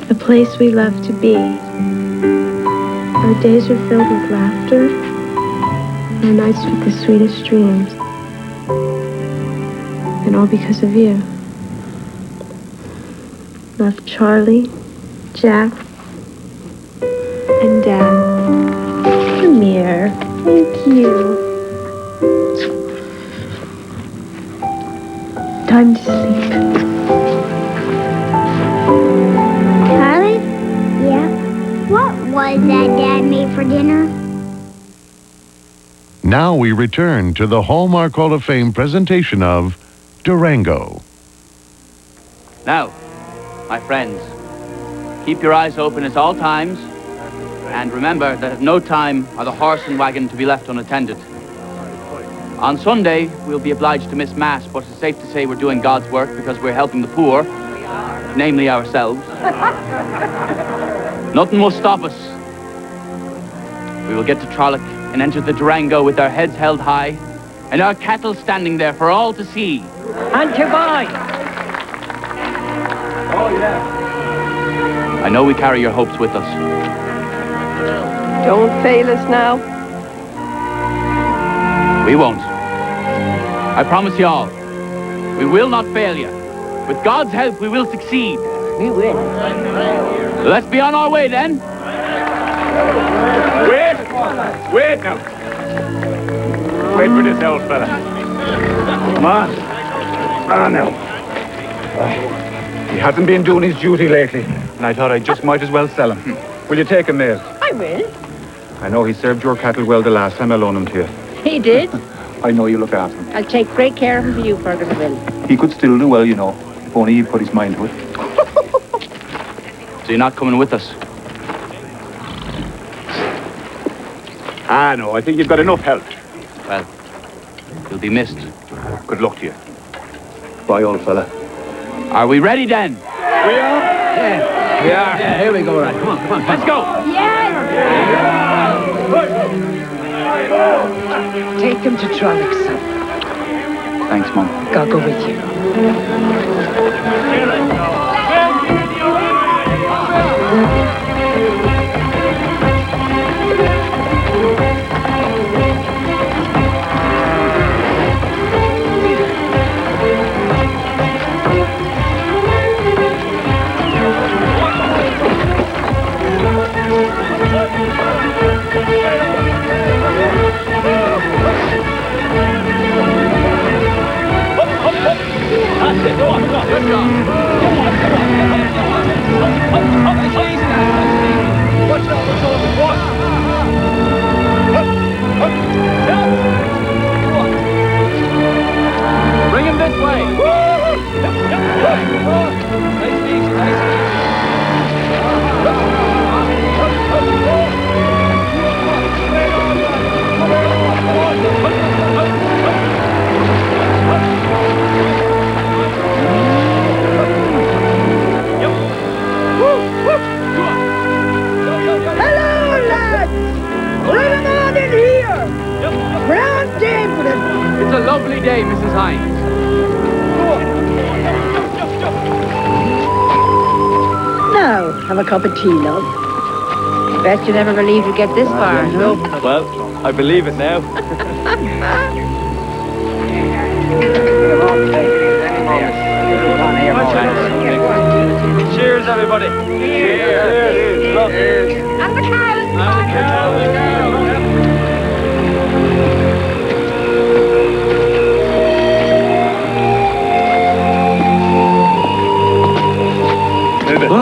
Speaker 6: The place we love to be. Our days are filled with laughter, our nights with the sweetest dreams. And all because of you. Love, Charlie, Jack, and Dad. Come here. Thank you. Time to sleep.
Speaker 16: Charlie? Yeah? What was that Dad made for dinner?
Speaker 7: Now we return to the Hallmark Hall of Fame presentation of Durango.
Speaker 2: Now, my friends, keep your eyes open at all times, and remember that at no time are the horse and wagon to be left unattended. On Sunday, we'll be obliged to miss Mass, but it's safe to say we're doing God's work because we're helping the poor. namely ourselves. Nothing will stop us. We will get to Trolloc and enter the Durango with our heads held high and our cattle standing there for all to see.
Speaker 17: And to buy.
Speaker 2: Oh, yeah. I know we carry your hopes with us.
Speaker 21: Don't fail us now.
Speaker 2: We won't. I promise you all. We will not fail you. With God's help, we will succeed.
Speaker 17: We will.
Speaker 2: Let's be on our way then.
Speaker 12: Wait now. Wait for this old fella.
Speaker 20: Come on. On now. He hasn't been doing his duty lately, and I thought I just might as well sell him. Will you take him, Mail?
Speaker 17: I will.
Speaker 20: I know he served your cattle well the last time I loaned him to you.
Speaker 17: He did.
Speaker 20: I know you look after him.
Speaker 17: I'll take great care of him for you, Fergus, I will.
Speaker 20: He could still do well, you know, if only he put his mind to it.
Speaker 2: So you're not coming with us?
Speaker 20: Ah, no, I think you've got enough help.
Speaker 2: Well, you'll be missed.
Speaker 20: Good luck to you. Bye, old fella.
Speaker 2: Are we ready then?
Speaker 12: We are?
Speaker 2: Yeah.
Speaker 12: We are.
Speaker 2: Yeah, here we go, right. Come on. Let's go.
Speaker 17: Take them to Trolloc, son.
Speaker 20: Thanks, Mum.
Speaker 17: God go with you.
Speaker 2: Bring him this way.
Speaker 17: Hello, lads! Bring him on in here! Grand day for them!
Speaker 2: It's a lovely day, Mrs. Hines.
Speaker 17: Now, have a cup of tea, love. Bet you never believed you'd get this far, no?
Speaker 10: Well, I believe it now. Cheers, everybody. Cheers.
Speaker 17: And the cows!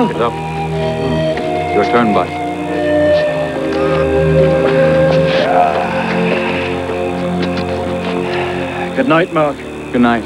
Speaker 2: Get up. Your turn, bud.
Speaker 10: Good night, Mark.
Speaker 2: Good night.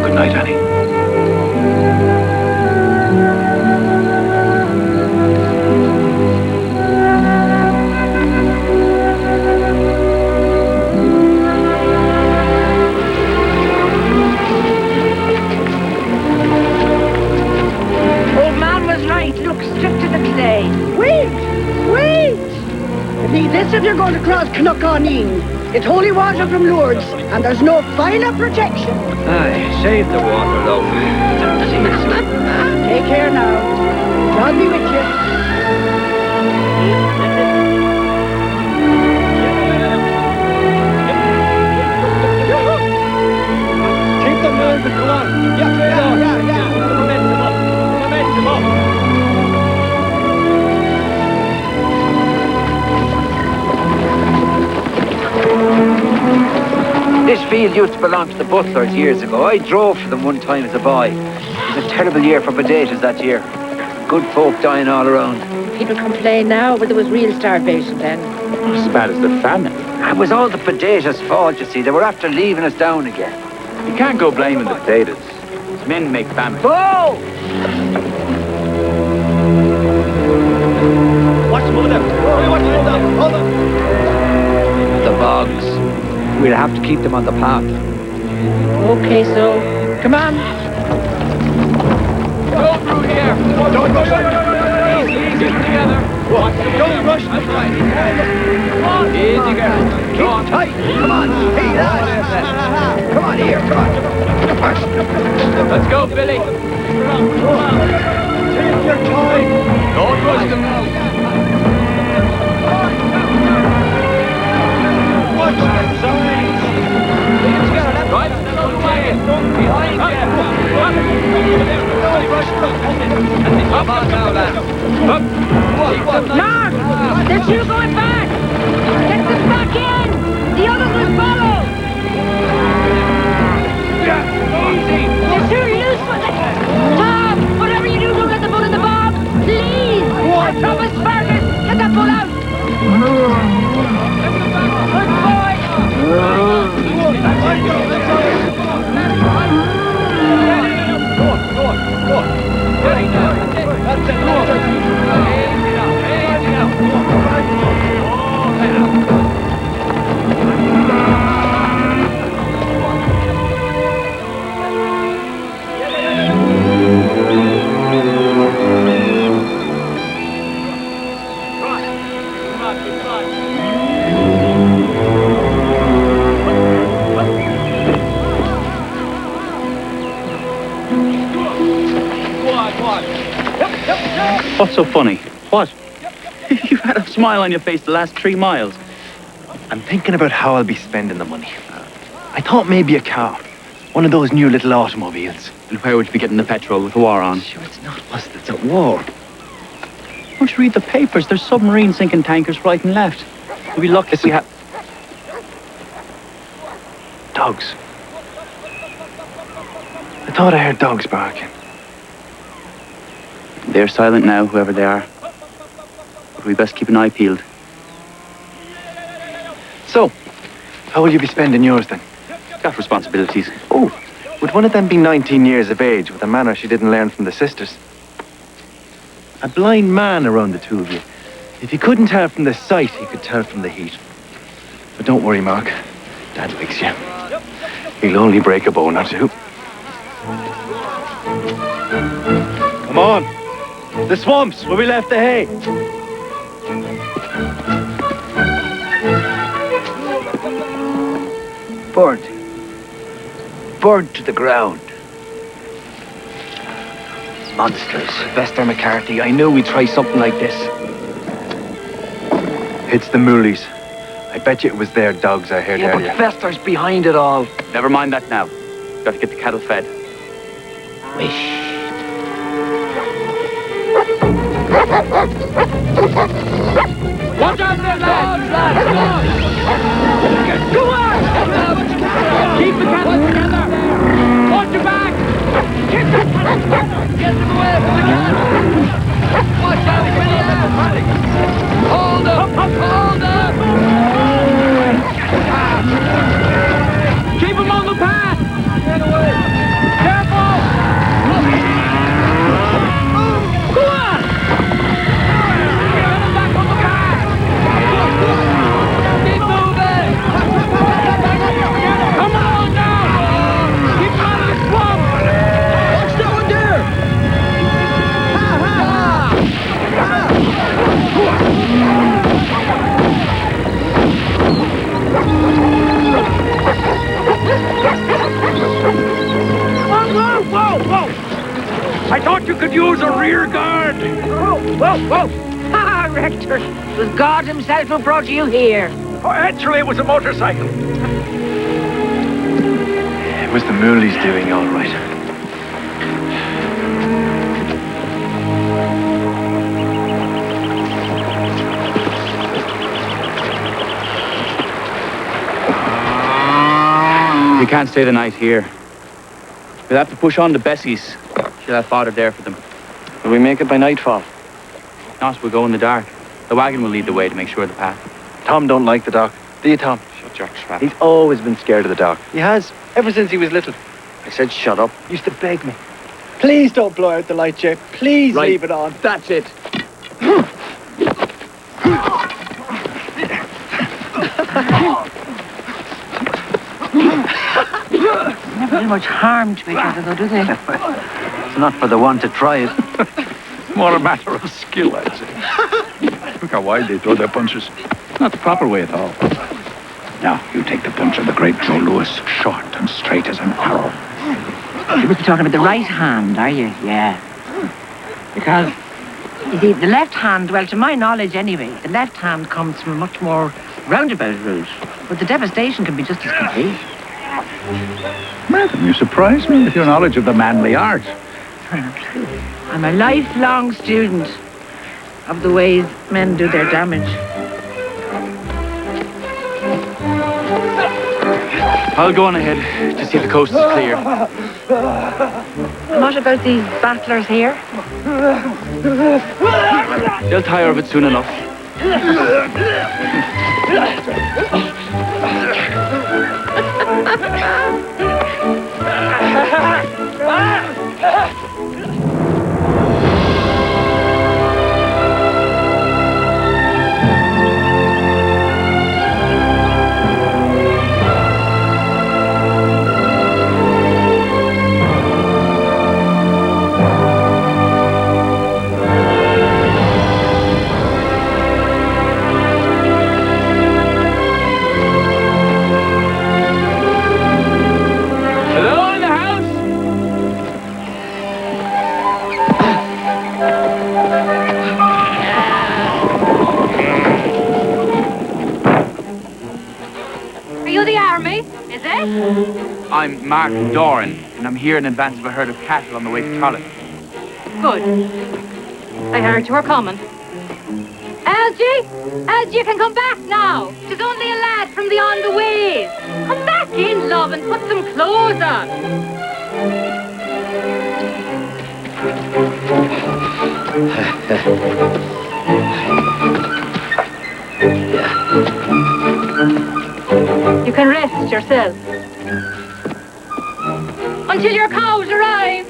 Speaker 18: Good night, Annie.
Speaker 17: Old man was right. Look straight to the clay. Wait! Wait! Need this if you're going to cross Knock-on-Een. It's holy water from Lourdes, and there's no finer protection.
Speaker 10: Aye, save the water, love.
Speaker 17: Take care now. God be with you.
Speaker 10: Keep them moving, come on. Yeah. Momentum up.
Speaker 23: This field used to belong to the Butlers years ago. I drove for them one time as a boy.
Speaker 9: It was a terrible year for potatoes that year. Good folk dying all around.
Speaker 15: People complain now, but there was real starvation then.
Speaker 9: Not as bad as the famine. It was all the potatoes' fault, you see. They were after leaving us down again.
Speaker 2: You can't go blaming the potatoes. Men make famine.
Speaker 9: Whoa!
Speaker 12: Watch them over there. Watch them over there. Hold on.
Speaker 9: The bogs. We'll have to keep them on the path.
Speaker 15: Okay, so come on.
Speaker 10: Go through here. Don't rush. Easy together.
Speaker 12: Don't rush.
Speaker 10: That's right. Easy, girl.
Speaker 9: Keep tight. Come on. Hey, lad. Come on here. Come on.
Speaker 10: Let's go, Billy.
Speaker 12: Take your time.
Speaker 10: Don't rush them now.
Speaker 12: Watch the signs.
Speaker 10: Right, behind you.
Speaker 12: Don't rush them.
Speaker 10: Come on now, lad.
Speaker 15: Mark! There's two going back! Get them back in! The others will follow!
Speaker 10: Easy.
Speaker 15: There's two loose for the... Tom! Whatever you do, don't let the bull in the bog! Please! I promise, Fergus! Get that bull out! Good boy!
Speaker 2: What's so funny? What? You've had a smile on your face the last 3 miles.
Speaker 21: I'm thinking about how I'll be spending the money. I thought maybe a car. One of those new little automobiles.
Speaker 2: And where would you be getting the petrol with the war on?
Speaker 21: Sure, it's not us that's at war.
Speaker 2: Don't you read the papers? There's submarines sinking tankers right and left. We'll be lucky if we have...
Speaker 21: Dogs. I thought I heard dogs barking.
Speaker 2: They're silent now, whoever they are. But we best keep an eye peeled.
Speaker 21: So, how will you be spending yours then?
Speaker 2: Got responsibilities.
Speaker 21: Oh, would one of them be 19 years of age with a manner she didn't learn from the sisters? A blind man around the two of you. If he couldn't tell from the sight, he could tell from the heat. But don't worry, Mark. Dad likes you. He'll only break a bone or two. Come on. The swamps where we left the hay.
Speaker 9: Burnt. Burnt to the ground. Monsters.
Speaker 21: Sylvester McCarthy, I knew we'd try something like this. It's the Moolies. I bet you it was their dogs I heard earlier.
Speaker 9: But Fester's behind it all.
Speaker 2: Never mind that now. Got to get the cattle fed.
Speaker 9: Wish.
Speaker 10: Watch out there, lads! Go on! Keep the cattle together! Watch your back! Get the cattle together! Get them away from the cattle! Watch out, Billy! Hold up! Hold up! Keep them on the path! Get away! Careful! Go on! Get them back on the path! Keep moving! Come on now! Keep out of the swamp! Watch that one there! Ha ha
Speaker 12: Whoa! I thought you could use a rear guard.
Speaker 17: Whoa! Ha, Rector. It was God himself who brought you here.
Speaker 12: Oh, actually, it was a motorcycle.
Speaker 21: It was the Moolies doing all right.
Speaker 2: We can't stay the night here. We'll have to push on to Bessie's. She'll have fodder there for them.
Speaker 21: Will we make it by nightfall?
Speaker 2: Not, we'll go in the dark. The wagon will lead the way to make sure of the path.
Speaker 21: Tom don't like the dark. Do you, Tom?
Speaker 2: Shut your trap.
Speaker 21: He's always been scared of the dark. He has, ever since he was little. I said, shut up. He used to beg me. Please don't blow out the light, Jay. Please
Speaker 2: Right.
Speaker 21: leave it on.
Speaker 2: That's it.
Speaker 4: Never do much harm to each other, though, do they?
Speaker 9: It's not for the one to try it.
Speaker 12: More a matter of skill, I'd say. Look how wide they throw their punches. Not the proper way at all. Now, you take the punch of the great Joe Louis, short and straight as an arrow.
Speaker 4: You must be talking about the right hand, are you? Yeah. Because, you see, the left hand, well, to my knowledge anyway, the left hand comes from a much more roundabout route. But the devastation can be just as complete.
Speaker 12: Madam, you surprise me with your knowledge of the manly art.
Speaker 4: I'm a lifelong student of the ways men do their damage.
Speaker 2: I'll go on ahead to see if the coast is clear.
Speaker 4: And what about these battlers here?
Speaker 2: They'll tire of it soon enough. I'm Mark Doran, and I'm here in advance of a herd of cattle on the way to Trollope.
Speaker 13: Good. I heard you were coming. Algie! Algie, you can come back now. Tis only a lad from the on the ways. Come back in, love, and put some clothes on. You can rest yourself. Until your cows arrive.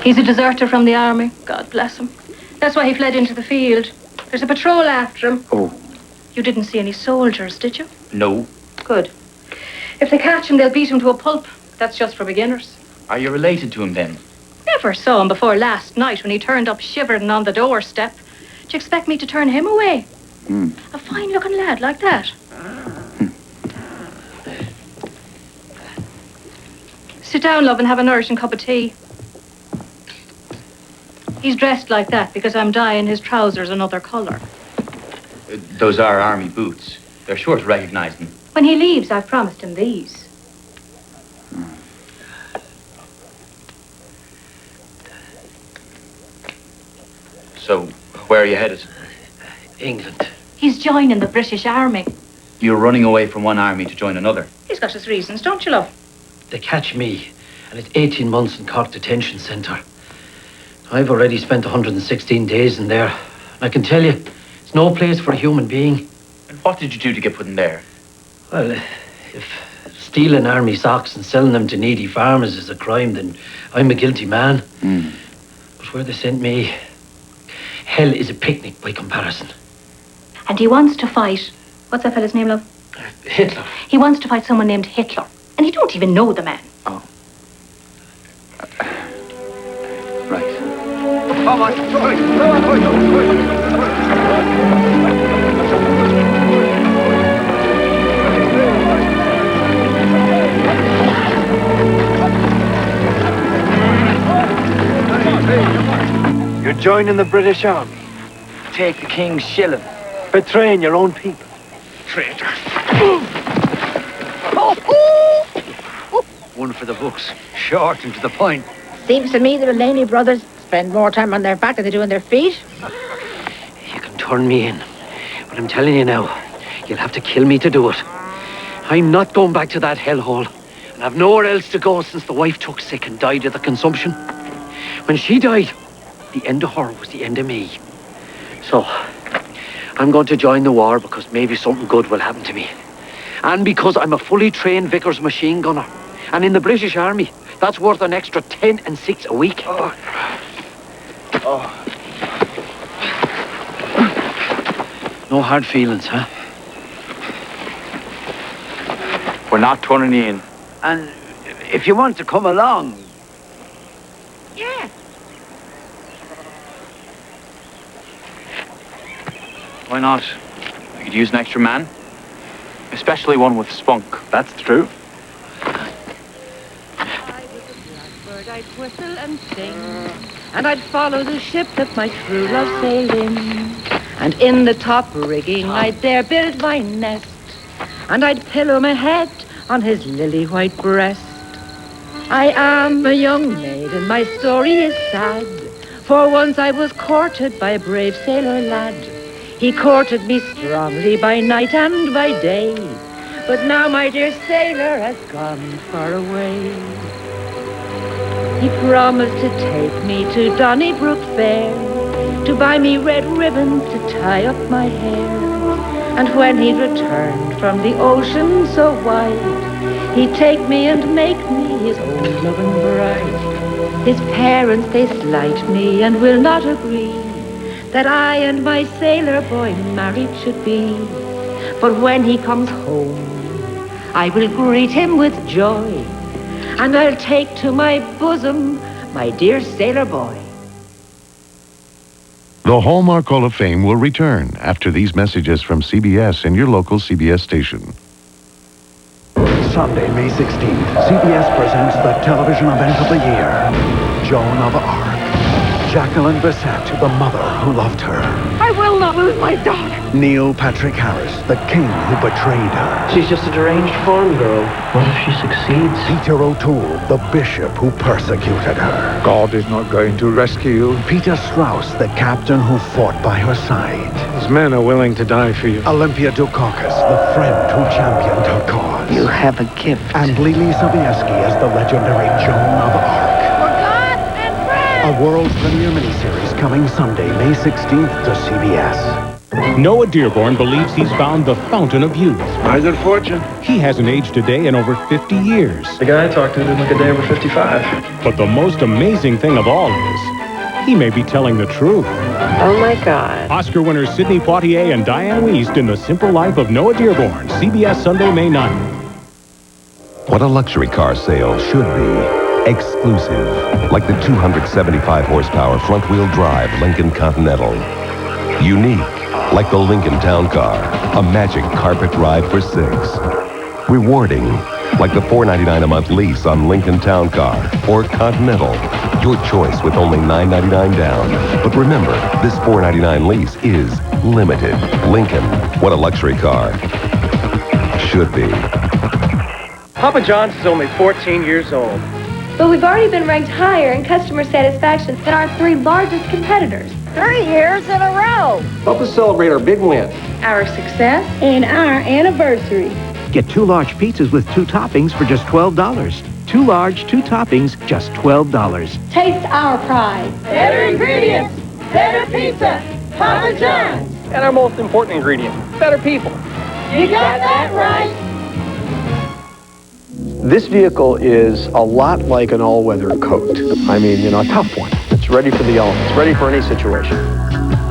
Speaker 13: He's a deserter from the army. God bless him. That's why he fled into the field. There's a patrol after him.
Speaker 2: Oh.
Speaker 13: You didn't see any soldiers, did you?
Speaker 2: No.
Speaker 13: Good. If they catch him, they'll beat him to a pulp. That's just for beginners.
Speaker 2: Are you related to him then?
Speaker 13: Never saw him before last night when he turned up shivering on the doorstep. Do you expect me to turn him away? A fine-looking lad like that. Sit down, love, and have a nourishing cup of tea. He's dressed like that because I'm dyeing his trousers another colour.
Speaker 2: Those are army boots. They're sure to recognize them.
Speaker 13: When he leaves, I've promised him these.
Speaker 2: So, where are you headed?
Speaker 19: England.
Speaker 13: He's joining the British Army.
Speaker 2: You're running away from one army to join another.
Speaker 13: He's got his reasons, don't you, love?
Speaker 19: They catch me, and it's 18 months in Cork Detention Centre. I've already spent 116 days in there. I can tell you, it's no place for a human being.
Speaker 2: And what did you do to get put in there?
Speaker 19: Well, if stealing army socks and selling them to needy farmers is a crime, then I'm a guilty man. But where they sent me, hell is a picnic by comparison.
Speaker 13: And he wants to fight... What's that fella's name, love?
Speaker 19: Hitler.
Speaker 13: He wants to fight someone named Hitler. And he don't even know the man.
Speaker 2: Right.
Speaker 19: Come on,
Speaker 21: You're joining the British Army. Take the King's shilling. Betraying your own people.
Speaker 19: Traitor. One for the books. Short and to the point.
Speaker 4: Seems to me the Laney brothers spend more time on their back than they do on their feet.
Speaker 19: You can turn me in, But I'm telling you now, you'll have to kill me to do it. I'm not going back to that hellhole. And I've nowhere else to go since the wife took sick and died of the consumption. When she died, the end of her was the end of me. So, I'm going to join the war because maybe something good will happen to me. And because I'm a fully trained Vickers machine gunner. And in the British Army, that's worth an extra 10 and 6 a week. No hard feelings, huh?
Speaker 2: We're not turning you in.
Speaker 9: And if you want to come along.
Speaker 4: Yeah.
Speaker 2: Why not? We could use an extra man. Especially one with spunk.
Speaker 9: That's true.
Speaker 3: I'd whistle and sing, and I'd follow the ship that my true love sailed in. And in the top rigging I'd there build my nest, and I'd pillow my head on his lily-white breast. I am a young maid and my story is sad, for once I was courted by a brave sailor lad. He courted me strongly by night and by day, but now my dear sailor has gone far away. He promised to take me to Donnybrook Fair, to buy me red ribbons to tie up my hair. And when he'd returned from the ocean so wide, he'd take me and make me his own loving bride. His parents, they slight me and will not agree that I and my sailor boy married should be. But when he comes home, I will greet him with joy, and I'll take to my bosom my dear sailor boy.
Speaker 7: The Hallmark Hall of Fame will return after these messages from CBS and your local CBS station.
Speaker 5: Sunday, May 16th, CBS presents the television event of the year. Joan of Arc. Jacqueline Bisset, the mother who loved her.
Speaker 3: I will not lose my daughter.
Speaker 5: Neil Patrick Harris, the king who betrayed her.
Speaker 19: She's just a deranged farm girl. What if she succeeds?
Speaker 5: Peter O'Toole, the bishop who persecuted her.
Speaker 20: God is not going to rescue you.
Speaker 5: Peter Strauss, the captain who fought by her side.
Speaker 20: His men are willing to die for you.
Speaker 5: Olympia Dukakis, the friend who championed her cause.
Speaker 19: You have a gift.
Speaker 5: And Lily Sobieski as the legendary Joan of Arc. A world premiere miniseries coming Sunday, May 16th to CBS.
Speaker 23: Noah Dearborn believes he's found the fountain of youth.
Speaker 8: My good fortune.
Speaker 23: He hasn't aged a day in over 50 years.
Speaker 8: The guy I talked to didn't look a day over 55.
Speaker 23: But the most amazing thing of all is, he may be telling the truth.
Speaker 22: Oh my God.
Speaker 23: Oscar winners Sidney Poitier and Diane Wiest in The Simple Life of Noah Dearborn, CBS Sunday, May 9th.
Speaker 24: What a luxury car sale should be. Exclusive, like the 275 horsepower front-wheel drive Lincoln Continental. Unique, like the Lincoln Town Car, a magic carpet ride for 6. Rewarding, like the $4.99 a month lease on Lincoln Town Car or Continental. Your choice with only $9.99 down. But remember, this $4.99 lease is limited. Lincoln, what a luxury car should be.
Speaker 11: Papa John's is only 14 years old.
Speaker 25: But we've already been ranked higher in customer satisfaction than our 3 largest competitors.
Speaker 17: 3 years in a row.
Speaker 11: Help us celebrate our big win.
Speaker 25: Our success
Speaker 17: And our anniversary.
Speaker 26: Get 2 large pizzas with 2 toppings for just $12. 2 large, 2 toppings, just $12.
Speaker 17: Taste our pride. Better ingredients, better pizza, Papa John's.
Speaker 11: And our most important ingredient, better people.
Speaker 17: You got that right.
Speaker 11: This vehicle is a lot like an all-weather coat. I mean, you know, a tough one. It's ready for the elements, ready for any situation.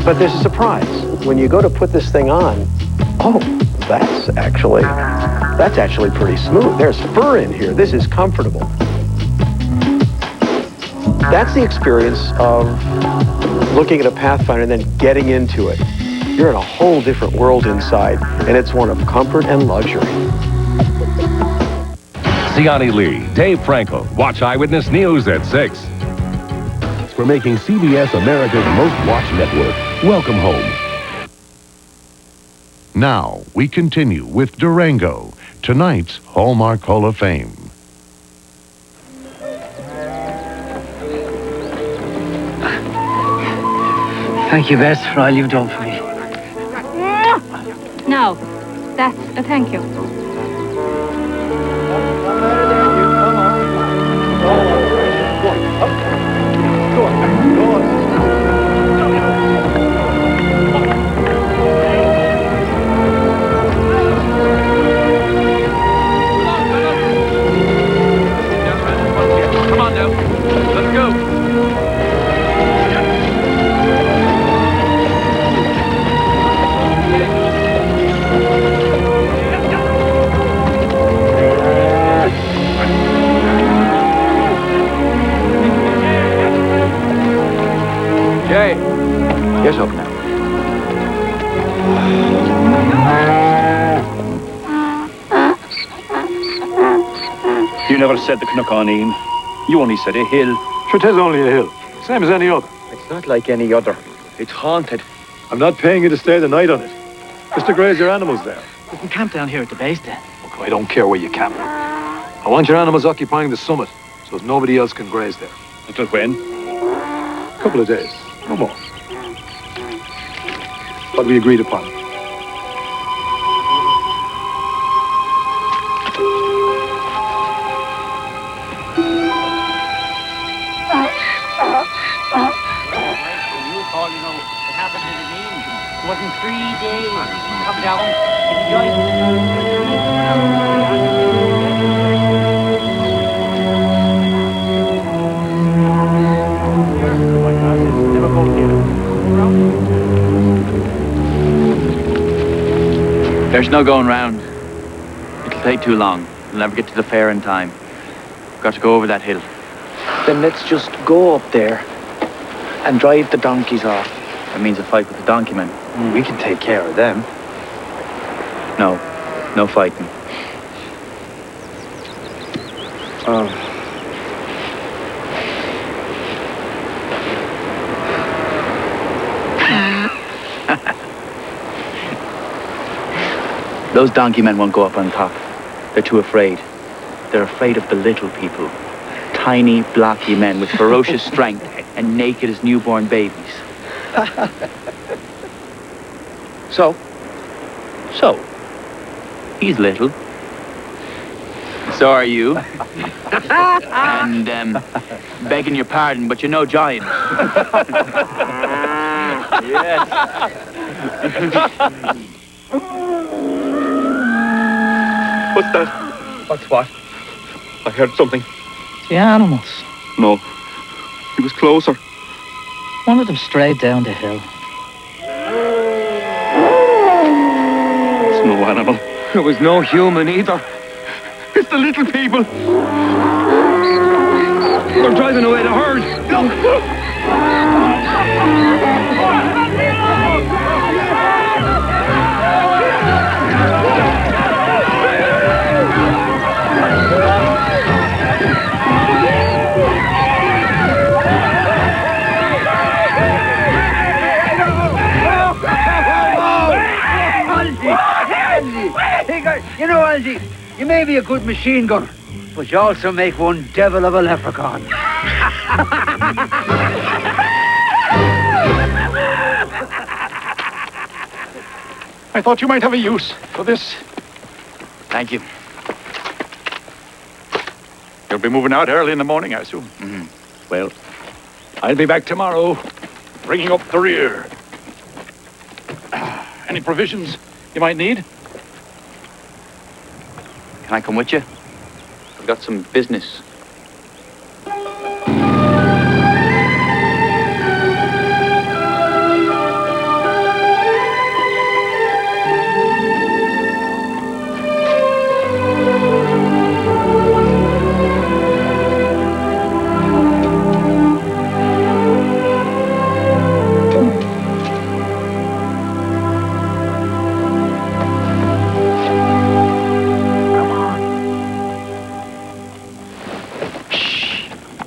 Speaker 11: But there's a surprise. When you go to put this thing on, oh, that's actually pretty smooth. There's fur in here. This is comfortable. That's the experience of looking at a Pathfinder and then getting into it. You're in a whole different world inside, and it's one of comfort and luxury.
Speaker 27: Siani Lee, Dave Franco. Watch Eyewitness News at 6.
Speaker 7: For making CBS America's most watched network. Welcome home. Now, we continue with Durango, tonight's Hallmark Hall of Fame.
Speaker 19: Thank you, Bess, for all you've done for me.
Speaker 13: Now, that's a thank you.
Speaker 12: Come on now. Let's go.
Speaker 9: Jay, get up now.
Speaker 12: You never said the Cnoconeen. You only said a hill.
Speaker 11: Sure, it is only a hill. Same as any other.
Speaker 9: It's not like any other. It's haunted.
Speaker 11: I'm not paying you to stay the night on it. Just to graze your animals there.
Speaker 19: We can camp down here at the base then.
Speaker 11: Look, I don't care where you camp. I want your animals occupying the summit, so that nobody else can graze there.
Speaker 12: Until when?
Speaker 11: A couple of days, no more. What we agreed upon.
Speaker 19: It wasn't 3 days. Come down. Enjoy.
Speaker 2: There's no going round. It'll take too long. We'll never get to the fair in time. We've got to go over that hill.
Speaker 21: Then let's just go up there and drive the donkeys off.
Speaker 2: That means a fight with the donkey men.
Speaker 21: We can take care of them.
Speaker 2: No. No fighting. Those donkey men won't go up on top. They're too afraid. They're afraid of the little people. Tiny, blocky men with ferocious strength and naked as newborn babies. So, he's little. So are you. And, begging your pardon, but you're no giant. Yes.
Speaker 12: What's that?
Speaker 21: What's what?
Speaker 12: I heard something.
Speaker 19: The animals.
Speaker 12: No. He was closer.
Speaker 19: One of them strayed down the hill.
Speaker 12: It's no animal.
Speaker 21: It was no human either.
Speaker 12: It's the little people. They're driving away the herd. Look!
Speaker 9: You know, Algie, you may be a good machine gunner, but you also make one devil of a leprechaun.
Speaker 12: I thought you might have a use for this.
Speaker 2: Thank you.
Speaker 12: You'll be moving out early in the morning, I assume.
Speaker 2: Mm-hmm.
Speaker 12: Well, I'll be back tomorrow, bringing up the rear. Any provisions you might need?
Speaker 2: Can I come with you? I've got some business.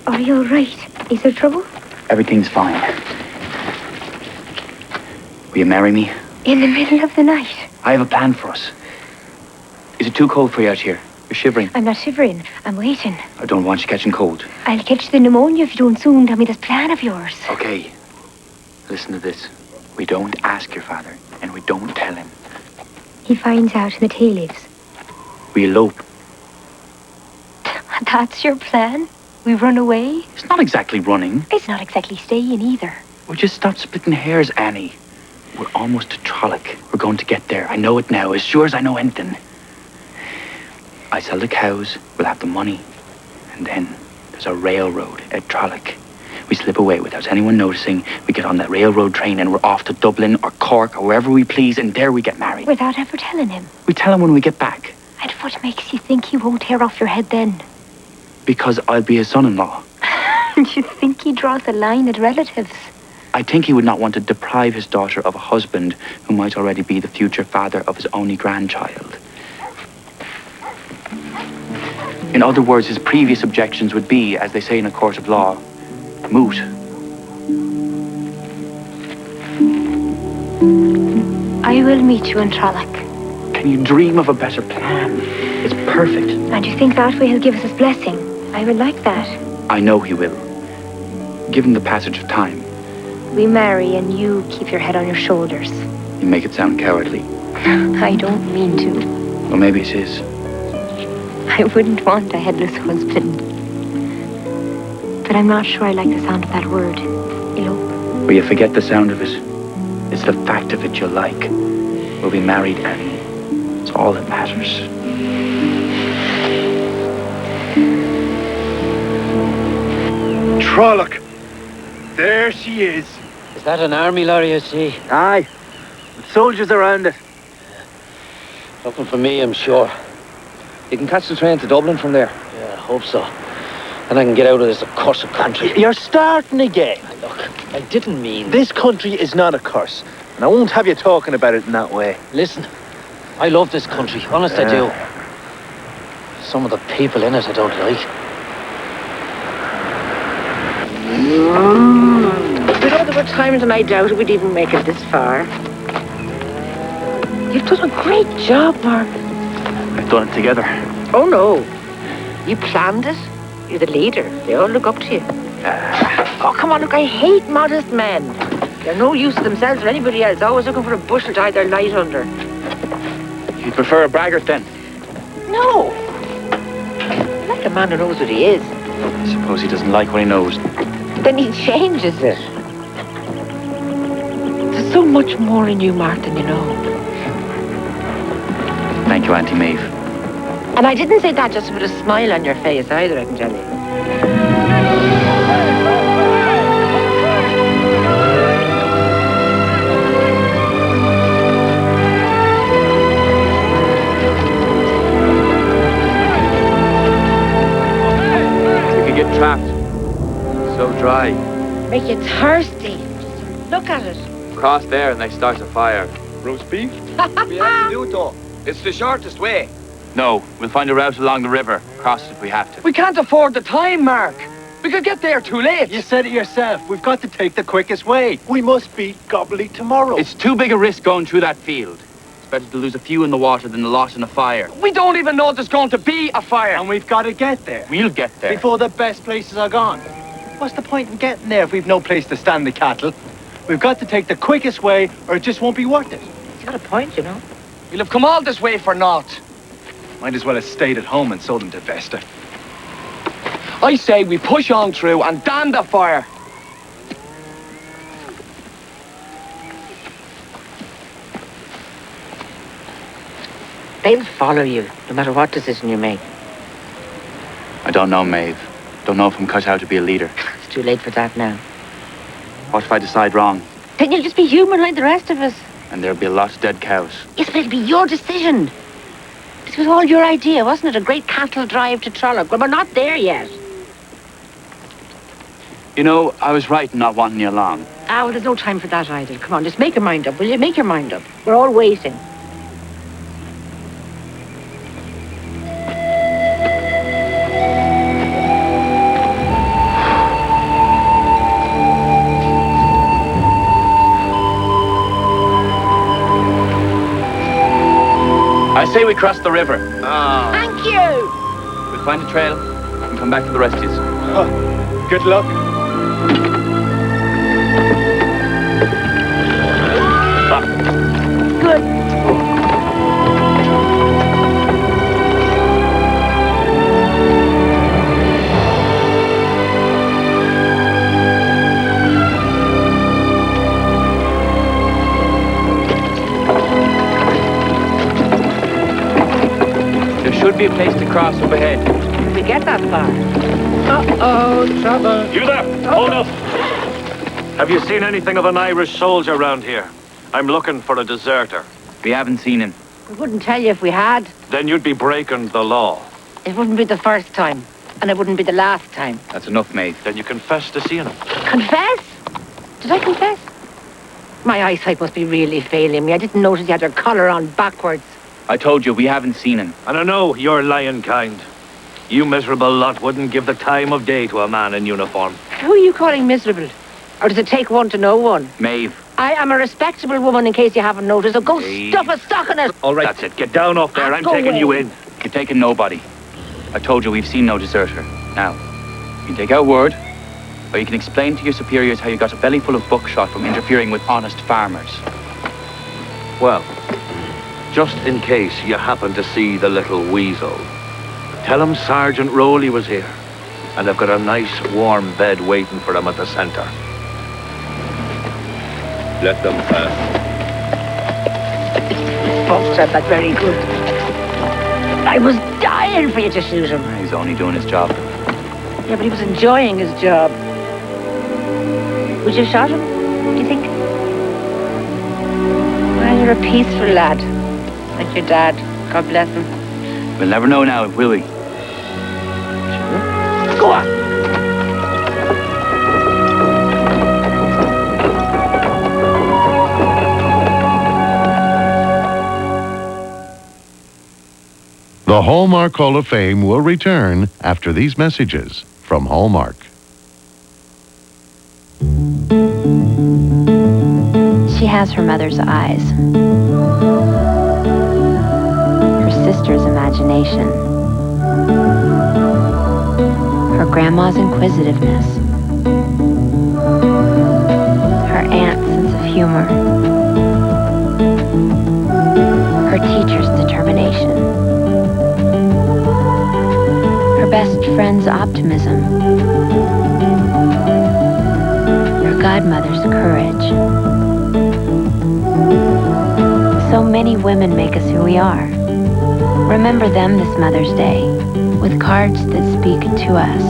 Speaker 25: Are you all right? Is there trouble?
Speaker 2: Everything's fine. Will you marry me?
Speaker 25: In the middle of the night?
Speaker 2: I have a plan for us. Is it too cold for you out here? You're shivering.
Speaker 25: I'm not shivering. I'm waiting.
Speaker 2: I don't want you catching cold.
Speaker 25: I'll catch the pneumonia if you don't soon tell me this plan of yours.
Speaker 2: Okay. Listen to this. We don't ask your father, and we don't tell him.
Speaker 25: he finds out and the tea leaves.
Speaker 2: We elope.
Speaker 25: That's your plan? We run away?
Speaker 2: It's not exactly running.
Speaker 25: It's not exactly staying either.
Speaker 2: We'll just stop splitting hairs, Annie. We're almost to Trolloc. We're going to get there. I know it now, as sure as I know anything. I sell the cows, we'll have the money. And then there's a railroad at Trolloc. We slip away without anyone noticing. We get on that railroad train and we're off to Dublin or Cork or wherever we please, and there we get married.
Speaker 25: Without ever telling him?
Speaker 2: We tell him when we get back.
Speaker 25: And what makes you think he won't tear off your head then?
Speaker 2: Because I'll be his son-in-law.
Speaker 25: And you think he draws the line at relatives?
Speaker 2: I think he would not want to deprive his daughter of a husband who might already be the future father of his only grandchild. In other words, his previous objections would be, as they say in a court of law, moot.
Speaker 25: I will meet you in Trolloc.
Speaker 2: Can you dream of a better plan? It's perfect.
Speaker 25: And you think that way he'll give us his blessing? I would like that.
Speaker 2: I know he will. Given the passage of time.
Speaker 25: We marry and you keep your head on your shoulders.
Speaker 2: You make it sound cowardly.
Speaker 25: I don't mean to.
Speaker 2: Well, maybe it is.
Speaker 25: I wouldn't want a headless husband. But I'm not sure I like the sound of that word. Elope.
Speaker 2: But you forget the sound of it. It's the fact of it you like. We'll be married, Annie. It's all that matters.
Speaker 11: Trolloc. There she is.
Speaker 19: Is that an army lorry I see?
Speaker 21: Aye. With soldiers around it.
Speaker 19: Looking for me, I'm sure.
Speaker 21: You can catch the train to Dublin from there.
Speaker 19: Yeah, I hope so. And I can get out of this accursed country.
Speaker 21: You're starting again.
Speaker 19: Look, I didn't mean...
Speaker 21: This country is not a curse. And I won't have you talking about it in that way.
Speaker 19: Listen, I love this country. Honest, I do. Some of the people in it I don't like.
Speaker 4: You know, there were times when I doubted we'd even make it this far. You've done a great job, Mark.
Speaker 2: We've done it together.
Speaker 4: Oh, no. You planned it. You're the leader. They all look up to you. Oh, come on, look, I hate modest men. They're no use to themselves or anybody else, always looking for a bushel to hide their light under.
Speaker 2: You prefer a braggart, then?
Speaker 4: No. I like a man who knows what he is.
Speaker 2: I suppose he doesn't like what he knows.
Speaker 4: Then he changes it. There's so much more in you, Mark, than you know.
Speaker 2: Thank you, Auntie Maeve.
Speaker 4: And I didn't say that just to put a smile on your face either, I can tell you.
Speaker 2: We could get trapped. So dry.
Speaker 4: Make you thirsty. Look at it.
Speaker 2: Cross there and they start a fire.
Speaker 11: Roast beef?
Speaker 1: We have to do it, though. It's the shortest way.
Speaker 2: No, we'll find a route along the river. Cross it if we have to.
Speaker 1: We can't afford the time, Mark. We could get there too late.
Speaker 21: You said it yourself. We've got to take the quickest way. We must beat Gobbly tomorrow.
Speaker 2: It's too big a risk going through that field. It's better to lose a few in the water than a lot in a fire.
Speaker 1: We don't even know there's going to be a fire.
Speaker 21: And we've got to get there.
Speaker 2: We'll get there.
Speaker 21: Before the best places are gone. What's the point in getting there if we've no place to stand the cattle? We've got to take the quickest way or it just won't be worth it.
Speaker 4: He's got a point, you know.
Speaker 1: We'll have come all this way for naught.
Speaker 21: Might as well have stayed at home and sold them to Vesta.
Speaker 1: I say we push on through and damn the fire.
Speaker 4: They'll follow you, no matter what decision you make.
Speaker 2: I don't know, Maeve. Don't know if I'm cut out to be a leader.
Speaker 4: It's too late for that now.
Speaker 2: What if I decide wrong?
Speaker 4: Then you'll just be human like the rest of us.
Speaker 2: And there'll be a lot of dead cows.
Speaker 4: Yes, but it'll be your decision. This was all your idea, wasn't it? A great cattle drive to Trolloc. Well, we're not there yet.
Speaker 2: You know, I was right in not wanting you along.
Speaker 4: Ah, well, there's no time for that either. Come on, just make your mind up, will you? Make your mind up. We're all waiting.
Speaker 2: I say we cross the river.
Speaker 4: Thank you!
Speaker 2: We'll find a trail and come back to the rescues.
Speaker 21: Good luck.
Speaker 4: Good.
Speaker 2: should be a place to cross up ahead.
Speaker 4: If we get that far.
Speaker 17: Uh-oh, trouble.
Speaker 3: You there! Hold up! Have you seen anything of an Irish soldier around here? I'm looking for a deserter.
Speaker 2: We haven't seen him.
Speaker 4: We wouldn't tell you if we had.
Speaker 3: Then you'd be breaking the law.
Speaker 4: It wouldn't be the first time. And it wouldn't be the last time.
Speaker 2: That's enough, mate.
Speaker 3: Then you confess to seeing him.
Speaker 4: Confess? Did I confess? My eyesight must be really failing me. I didn't notice you had your collar on backwards.
Speaker 2: I told you, we haven't seen him.
Speaker 3: And I know you're lying kind. You miserable lot wouldn't give the time of day to a man in uniform.
Speaker 4: Who are you calling miserable? Or does it take one to know one?
Speaker 2: Maeve.
Speaker 4: I am a respectable woman, in case you haven't noticed, so go stuff a sock in it.
Speaker 3: All right. That's it. Get down off there. I'm taking you in.
Speaker 2: You're taking nobody. I told you we've seen no deserter. Now, you can take our word, or you can explain to your superiors how you got a belly full of buckshot from interfering with honest farmers.
Speaker 3: Well, just in case you happen to see the little weasel, tell him Sergeant Rowley was here, and they've got a nice warm bed waiting for him at the centre. Let them pass.
Speaker 4: Folks said that very good. I was dying for you to shoot him.
Speaker 2: He's only doing his job.
Speaker 4: Yeah, but he was enjoying his job. Would you have shot him, do you think? Well, you're a peaceful lad. Like your dad. God bless him.
Speaker 2: We'll never know now, will we?
Speaker 4: Go on!
Speaker 7: The Hallmark Hall of Fame will return after these messages from Hallmark.
Speaker 25: She has her mother's eyes, her sister's imagination, her grandma's inquisitiveness, her aunt's sense of humor, her teacher's determination, her best friend's optimism, her godmother's courage. So many women make us who we are. Remember them this Mother's Day with cards that speak to us.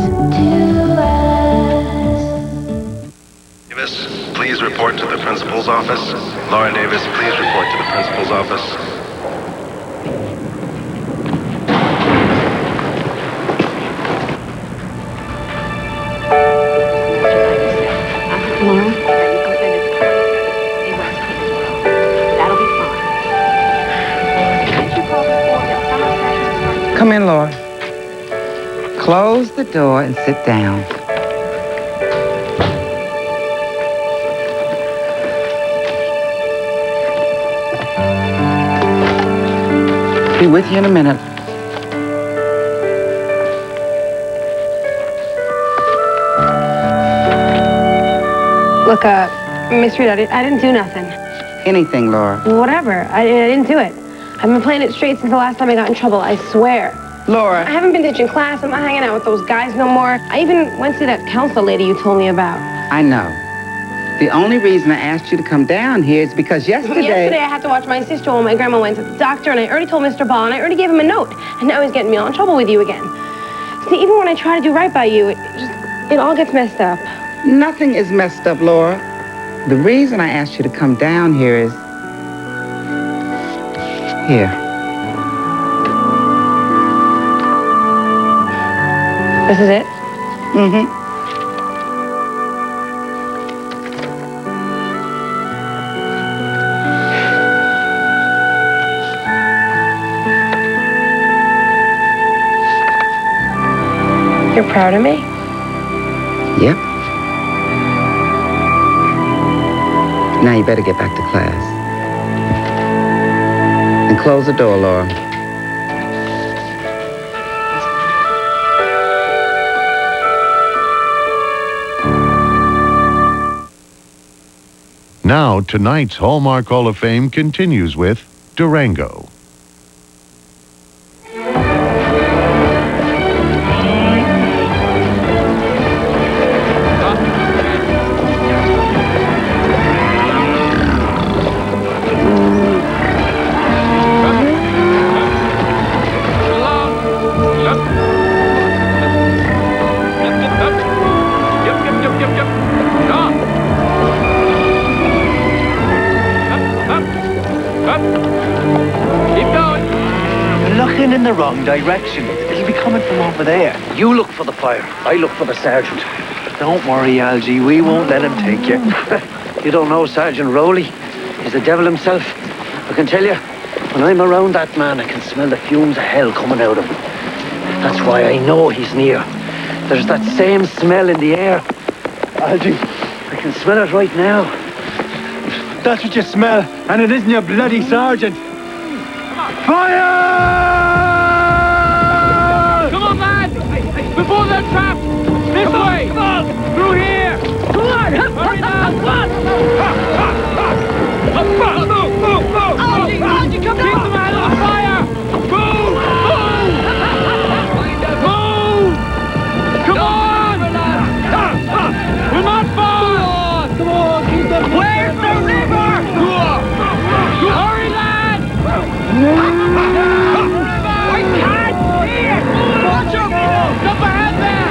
Speaker 6: Davis, please report to the principal's office. Laura Davis, please report to the principal's office.
Speaker 10: Come in, Laura. Close the door and sit down. Be with you in a minute.
Speaker 14: Look, Miss Reed, I didn't do nothing.
Speaker 10: Anything, Laura.
Speaker 14: Whatever. I didn't do it. I've been playing it straight since the last time I got in trouble, I swear.
Speaker 10: Laura.
Speaker 14: I haven't been ditching class. I'm not hanging out with those guys no more. I even went to see that counselor lady you told me about.
Speaker 10: I know. The only reason I asked you to come down here is because
Speaker 14: Yesterday I had to watch my sister while my grandma went to the doctor, and I already told Mr. Ball, and I already gave him a note. And now he's getting me all in trouble with you again. See, even when I try to do right by you, it all gets messed up.
Speaker 10: Nothing is messed up, Laura. The reason I asked you to come down here is... Here.
Speaker 14: This is it?
Speaker 10: Mm-hmm.
Speaker 14: You're proud of me?
Speaker 10: Yep. Now you better get back to class. And close the door, Laura.
Speaker 7: Now, tonight's Hallmark Hall of Fame continues with Durango.
Speaker 2: Keep going.
Speaker 21: You're looking in the wrong direction. It'll be coming from over there. You look for the fire. I look for the sergeant. Don't worry, Algie. We won't let him take you.
Speaker 5: You don't know Sergeant Rowley. He's the devil himself. I can tell you, when I'm around that man, I can smell the fumes of hell coming out of him. That's why I know he's near. There's that same smell in the air. Algie, I can smell it right now.
Speaker 21: That's what you smell, and it isn't your bloody sergeant. Fire!
Speaker 2: Come on, lads! Before they're trapped! This way! Come on! Through here!
Speaker 17: Come on!
Speaker 2: Hurry now!
Speaker 17: Come on! Algie, come
Speaker 2: Keep
Speaker 17: on!
Speaker 2: them out of the fire! Move! Move! Come on! We'll not fall!
Speaker 17: Come on, keep them.
Speaker 2: Where's the river? Hurry, lads! I can't see it! Watch out! Up ahead there!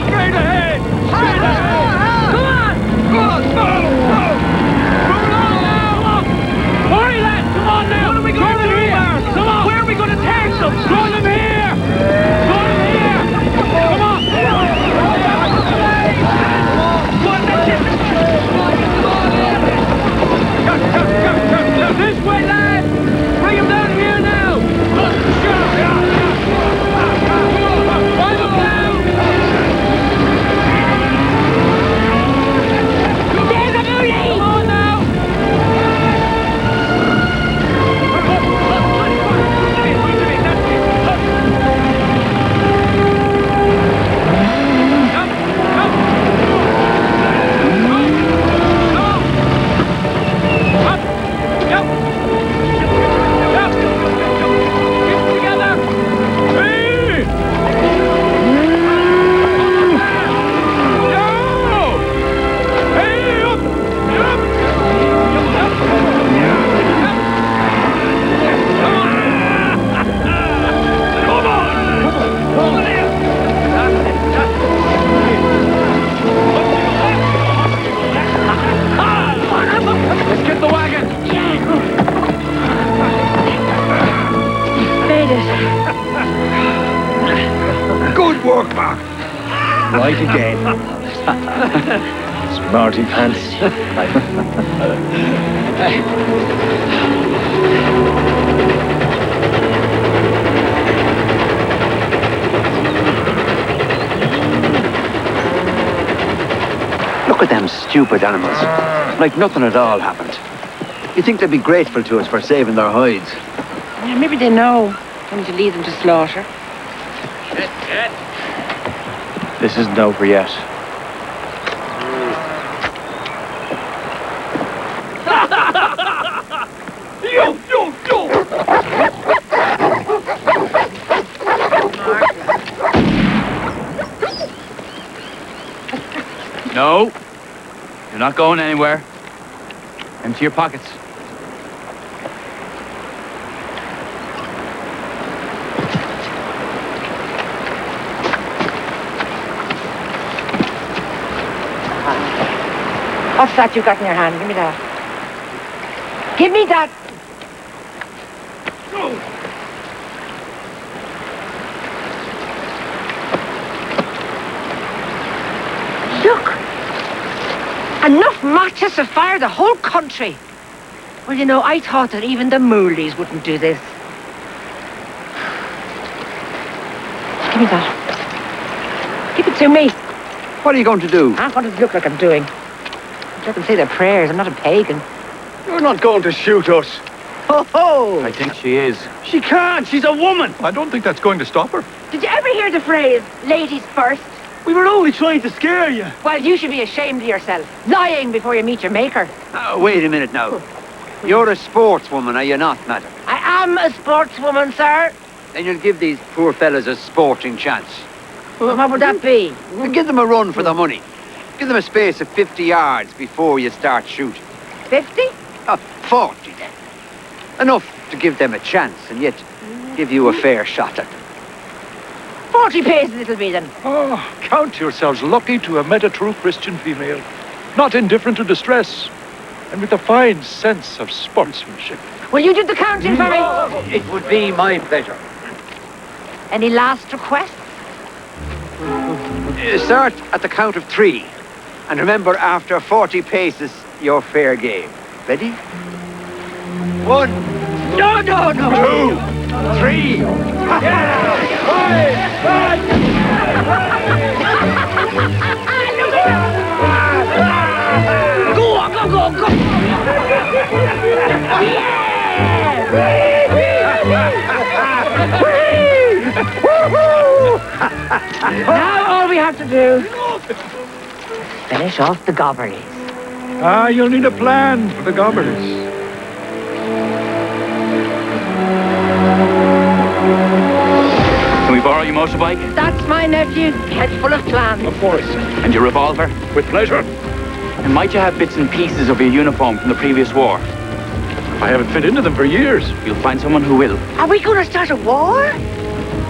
Speaker 2: Straight ahead! Straight ahead! Come on! Move along now! Hurry, lads! Come on now! What are we going to do here? Come on! Where are we going to take them? Throw them here! Throw them here! Come on! This way, lads! Bring him down here now! Find him down!
Speaker 17: There's a booty!
Speaker 2: Come on now! Let's get the wagon!
Speaker 17: Made it.
Speaker 21: Good work, Mark. Right again. Smarty pants.
Speaker 9: Look at them stupid animals. Like nothing at all happened. You think they'd be grateful to us for saving their hides?
Speaker 4: Yeah, maybe they know when to lead them to slaughter.
Speaker 21: This isn't over yet.
Speaker 2: No. You're not going anywhere. Empty your pockets.
Speaker 4: What's that you got in your hand? Give me that. Give me that. Look. Enough matches to fire the whole country. Well, you know, I thought that even the Moolies wouldn't do this. Give me that. Give it to me.
Speaker 9: What are you going to do?
Speaker 4: What does it look like I'm doing? Let them say their prayers. I'm not a pagan.
Speaker 11: You're not going to shoot us.
Speaker 9: Ho ho!
Speaker 2: I think she is.
Speaker 9: She can't. She's a woman.
Speaker 12: I don't think that's going to stop her.
Speaker 4: Did you ever hear the phrase, ladies first?
Speaker 9: We were only trying to scare you.
Speaker 4: Well, you should be ashamed of yourself. Lying before you meet your maker.
Speaker 9: Wait a minute now. You're a sportswoman, are you not, madam?
Speaker 4: I am a sportswoman, sir.
Speaker 9: Then you'll give these poor fellas a sporting chance.
Speaker 4: Well, what would that be?
Speaker 9: Give them a run for the money. Give them a space of 50 yards before you start shooting.
Speaker 4: 50?
Speaker 9: 40 then. Enough to give them a chance and yet give you a fair shot at them.
Speaker 4: 40 paces it'll be then.
Speaker 12: Oh, count yourselves lucky to have met a true Christian female. Not indifferent to distress.
Speaker 8: and with a fine sense of sportsmanship.
Speaker 13: Will you do the counting for me?
Speaker 5: It would be my pleasure.
Speaker 13: Any last requests?
Speaker 9: Start at the count of 3. And remember, after 40 paces, you're fair game. Ready? 1.
Speaker 17: No, no, no.
Speaker 9: 2, 3.
Speaker 17: Go on, go, go,
Speaker 4: Now all we have to do is finish off the gobberlies.
Speaker 8: Ah, you'll need a plan for the gobbers.
Speaker 2: Can we borrow your motorbike?
Speaker 4: That's my nephew, head full of plans.
Speaker 8: Of course.
Speaker 2: And your revolver?
Speaker 8: With pleasure.
Speaker 2: And might you have bits and pieces of your uniform from the previous war?
Speaker 8: I haven't fit into them for years.
Speaker 2: You'll find someone who will.
Speaker 4: Are we going to start a war?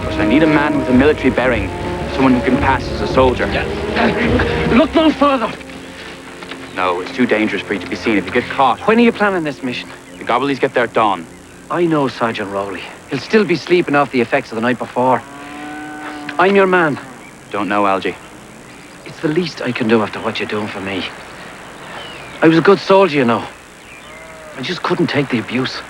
Speaker 2: But I need a man with a military bearing. Someone who can pass as a soldier.
Speaker 5: Look no further.
Speaker 2: No, it's too dangerous for you to be seen if you get caught.
Speaker 5: When are you planning this mission?
Speaker 2: The Gobblies get there at dawn.
Speaker 5: I know Sergeant Rowley. He'll still be sleeping off the effects of the night before. I'm your man.
Speaker 2: Don't know, Algie.
Speaker 5: It's the least I can do after what you're doing for me. I was a good soldier, you know. I just couldn't take the abuse.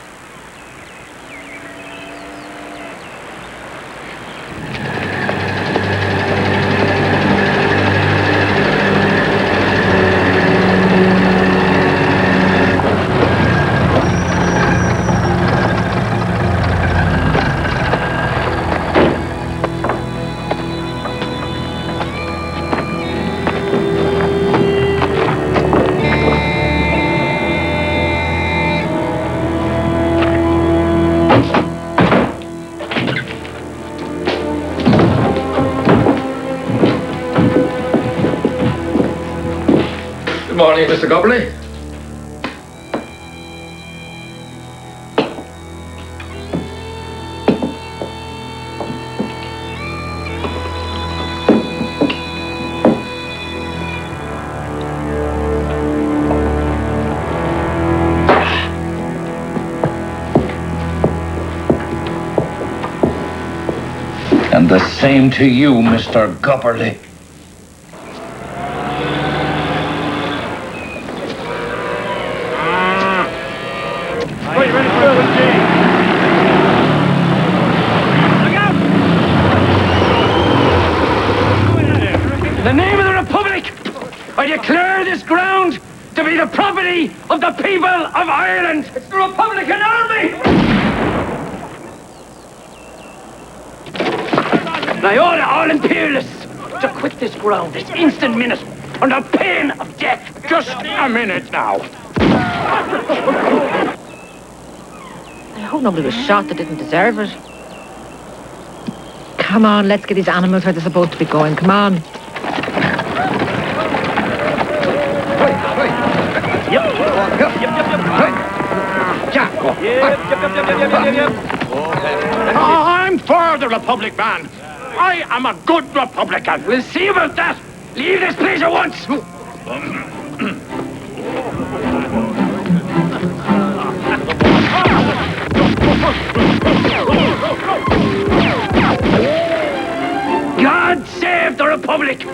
Speaker 12: Good morning, Mr. Gobbley.
Speaker 27: And the same to you, Mr. Gobberly.
Speaker 5: In the name of the Republic, I declare this ground to be the property of the people of Ireland. It's the Republican Army! And I order all imperialists to quit this ground this instant minute under pain of death.
Speaker 12: Just a minute now.
Speaker 4: I hope nobody was shot that didn't deserve it. Come on, let's get these animals where they're supposed to be going. Come on.
Speaker 12: I'm for the Republic, man. I am a good Republican.
Speaker 5: We'll see about that. Leave this place at once. God save the Republic!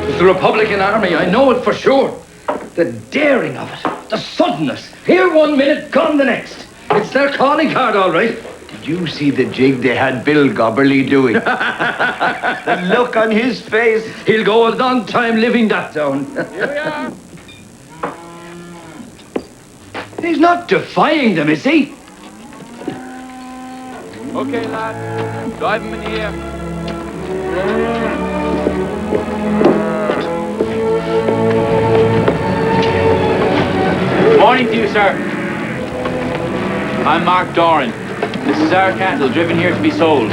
Speaker 12: It's the Republican Army, I know it for sure. The daring of it.
Speaker 5: The suddenness. Here 1 minute, gone the next. It's their calling card, all right.
Speaker 9: Did you see the jig they had Bill Gobberly doing? The look on his face.
Speaker 5: He'll go a long time living that down.
Speaker 12: Here we are.
Speaker 5: He's not defying them, is he?
Speaker 2: Okay, lad. Drive him in here. Morning to you, sir. I'm Mark Doran. This is our cattle driven here to be sold.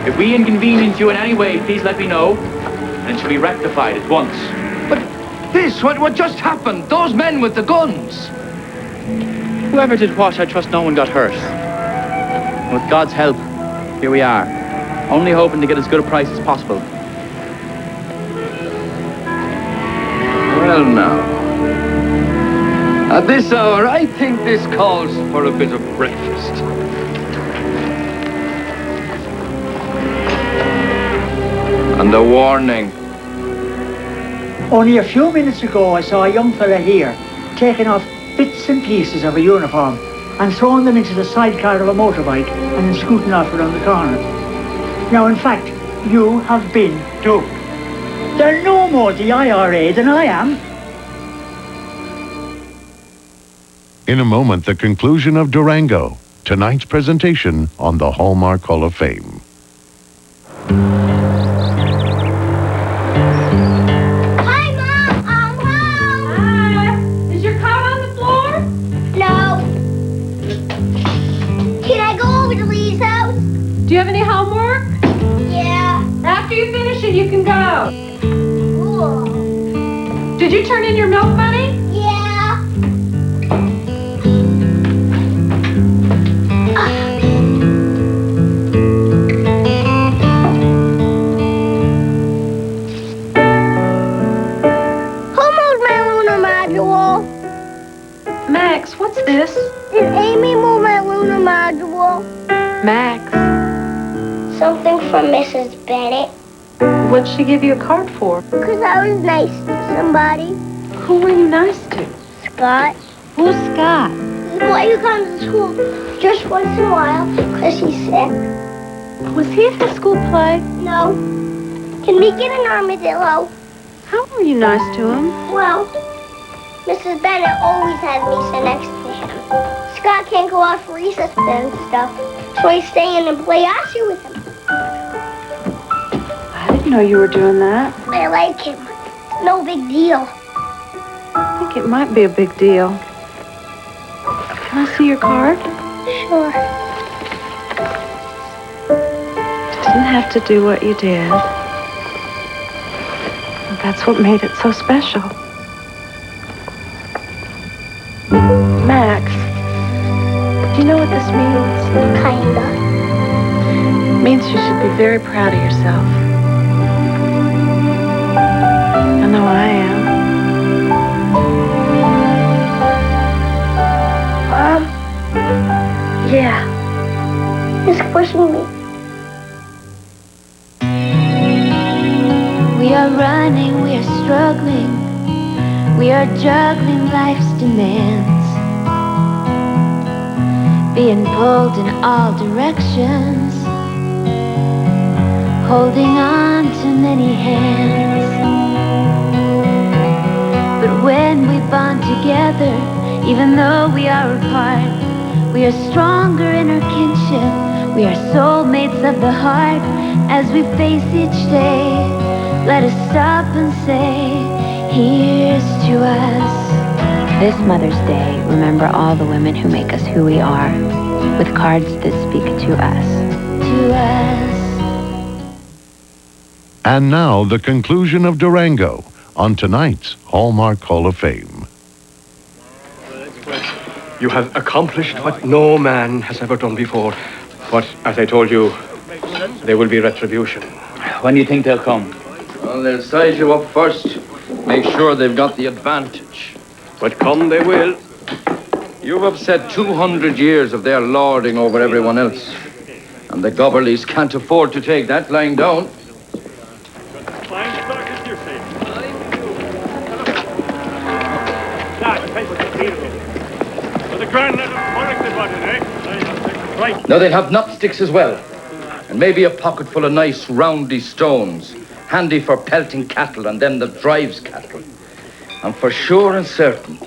Speaker 2: If we inconvenience you in any way, please let me know, and it shall be rectified at once.
Speaker 5: But this, what just happened? Those men with the guns.
Speaker 2: Whoever did what, I trust no one got hurt. With God's help, here we are. Only hoping to get as good a price as possible.
Speaker 5: Well, now. At this hour, I think this calls for a bit of breakfast. And a warning.
Speaker 15: Only a few minutes ago, I saw a young fella here taking off bits and pieces of a uniform and throwing them into the sidecar of a motorbike and then scooting off around the corner. Now, in fact, you have been duped. They're no more the IRA than I am.
Speaker 7: In a moment, the conclusion of Durango. Tonight's presentation on the Hallmark Hall of Fame.
Speaker 16: Hi, Mom. I'm home. Hi. Is your car on the floor? No. Can I go over to Lee's house?
Speaker 13: Do you have any homework?
Speaker 16: Yeah.
Speaker 13: After you finish it, you can go.
Speaker 16: Cool.
Speaker 13: Did you turn in your milk money?
Speaker 16: Yeah.
Speaker 13: Max, what's this?
Speaker 16: Did Amy move my lunar module?
Speaker 13: Max.
Speaker 16: Something from Mrs. Bennett.
Speaker 13: What'd she give you a card for?
Speaker 16: Because I was nice to somebody.
Speaker 13: Who were you nice to?
Speaker 16: Scott.
Speaker 13: Who's Scott?
Speaker 16: The boy who comes to school just once in a while because he's sick.
Speaker 13: Was he at the school play?
Speaker 16: No. Can we get an armadillo?
Speaker 13: How were you nice to him?
Speaker 16: Well, Mrs. Bennett always has me sit next to him. Scott can't go out for recess and stuff, so I stay in and play Yahtzee with him.
Speaker 13: I didn't know you were doing that.
Speaker 16: I like him. It's no big deal.
Speaker 13: I think it might be a big deal. Can I see your card?
Speaker 16: Sure.
Speaker 13: Didn't have to do what you did. That's what made it so special. Max, do you know what this means?
Speaker 16: Kinda.
Speaker 13: It means you should be very proud of yourself. I know I am.
Speaker 16: Yeah. He's pushing me.
Speaker 18: We are running, we are struggling, we are juggling life's demands, being pulled in all directions, holding on to many hands. But when we bond together, even though we are apart, we are stronger in our kinship, we are soulmates of the heart. As we face each day, let us stop and say, here's to us.
Speaker 25: This Mother's Day, remember all the women who make us who we are, with cards that speak to us.
Speaker 18: To us.
Speaker 7: And now, the conclusion of Durango on tonight's Hallmark Hall of Fame.
Speaker 11: You have accomplished what no man has ever done before. But, as I told you, there will be retribution.
Speaker 2: When do you think they'll come?
Speaker 1: Well, they'll size you up first. Make sure they've got the advantage.
Speaker 11: But come they will.
Speaker 1: You've upset 200 years of their lording over everyone else. And the Gobberleys can't afford to take that lying down. Now they'll have knapsticks as well, and maybe a pocket full of nice roundy stones, handy for pelting cattle and them that drives cattle. And for sure and certain,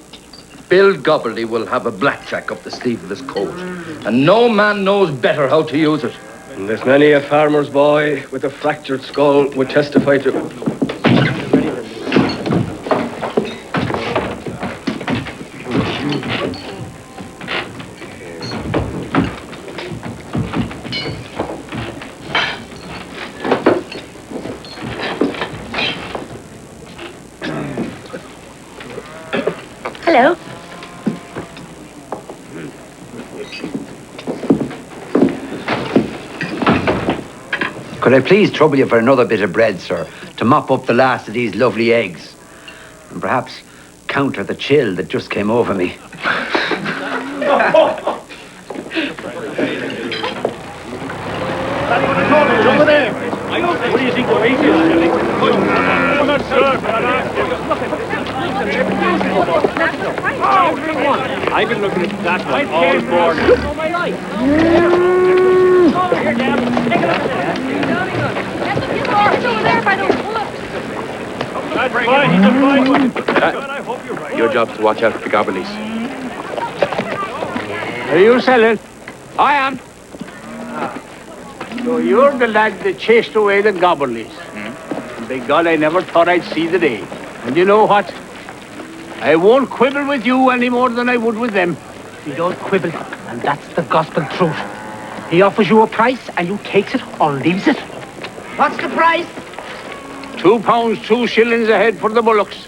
Speaker 1: Bill Gobberly will have a blackjack up the sleeve of his coat, and no man knows better how to use it.
Speaker 11: And there's many a farmer's boy with a fractured skull would testify to.
Speaker 4: Hello.
Speaker 9: Could I please trouble you for another bit of bread, sir, to mop up the last of these lovely eggs? And perhaps counter the chill that just came over me.
Speaker 12: Over there. What do you think the rate is, Shelley? I'm not sure, but I've been looking at that one all morning. All my life. Here, Dan. Take a look at that. There's a few more over there by those bullocks. That's fine. He's a fine one. I hope you're right.
Speaker 2: Your job's to watch out for the gobberlies.
Speaker 3: Are you selling?
Speaker 2: I am.
Speaker 3: So you're the lad that chased away the gobberlies. By God, I never thought I'd see the day. And you know what? I won't quibble with you any more than I would with them.
Speaker 19: You don't quibble, and that's the gospel truth. He offers you a price, and you takes it or leaves it.
Speaker 17: What's the price?
Speaker 3: £2, 2 shillings a head for the bullocks.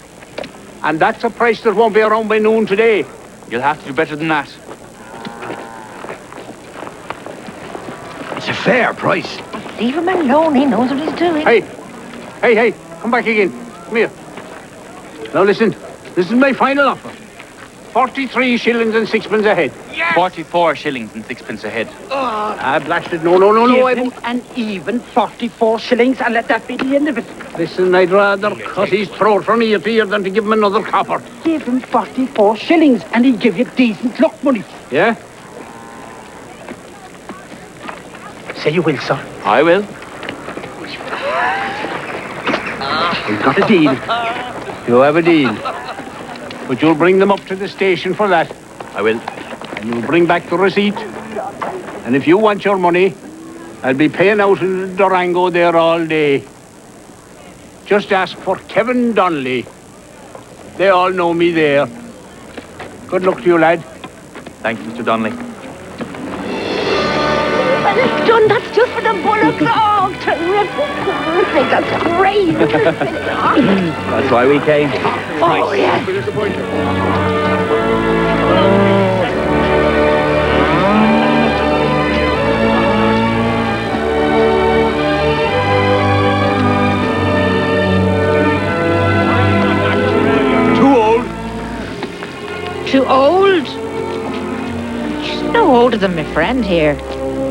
Speaker 3: And that's a price that won't be around by noon today.
Speaker 2: You'll have to do better than that.
Speaker 9: It's a fair price.
Speaker 4: Leave him alone. He knows what he's doing.
Speaker 3: Hey, come back again. Come here. Now listen, this is my final offer. 43 shillings and sixpence a head.
Speaker 2: Yes! 44 shillings and sixpence a head.
Speaker 3: Blasted, no.
Speaker 19: Give him an even 44 shillings and let that be the end of it.
Speaker 3: Listen, I'd rather cut his throat from ear to ear than to give him another copper.
Speaker 19: Give him 44 shillings and he'll give you decent luck money.
Speaker 3: Yeah?
Speaker 19: Say you will, sir.
Speaker 2: I will.
Speaker 3: We've got a deal. You have a deal. But you'll bring them up to the station for that.
Speaker 2: I will.
Speaker 3: And you'll bring back the receipt. And if you want your money, I'll be paying out in Durango there all day. Just ask for Kevin Donnelly. They all know me there. Good luck to you, lad.
Speaker 2: Thank you, Mr. Donnelly.
Speaker 4: Well, it's done. That's just for the bullocks. Oh, terrific. That's great.
Speaker 2: That's why we came.
Speaker 4: Oh, yes. Too old? She's no older than my friend here.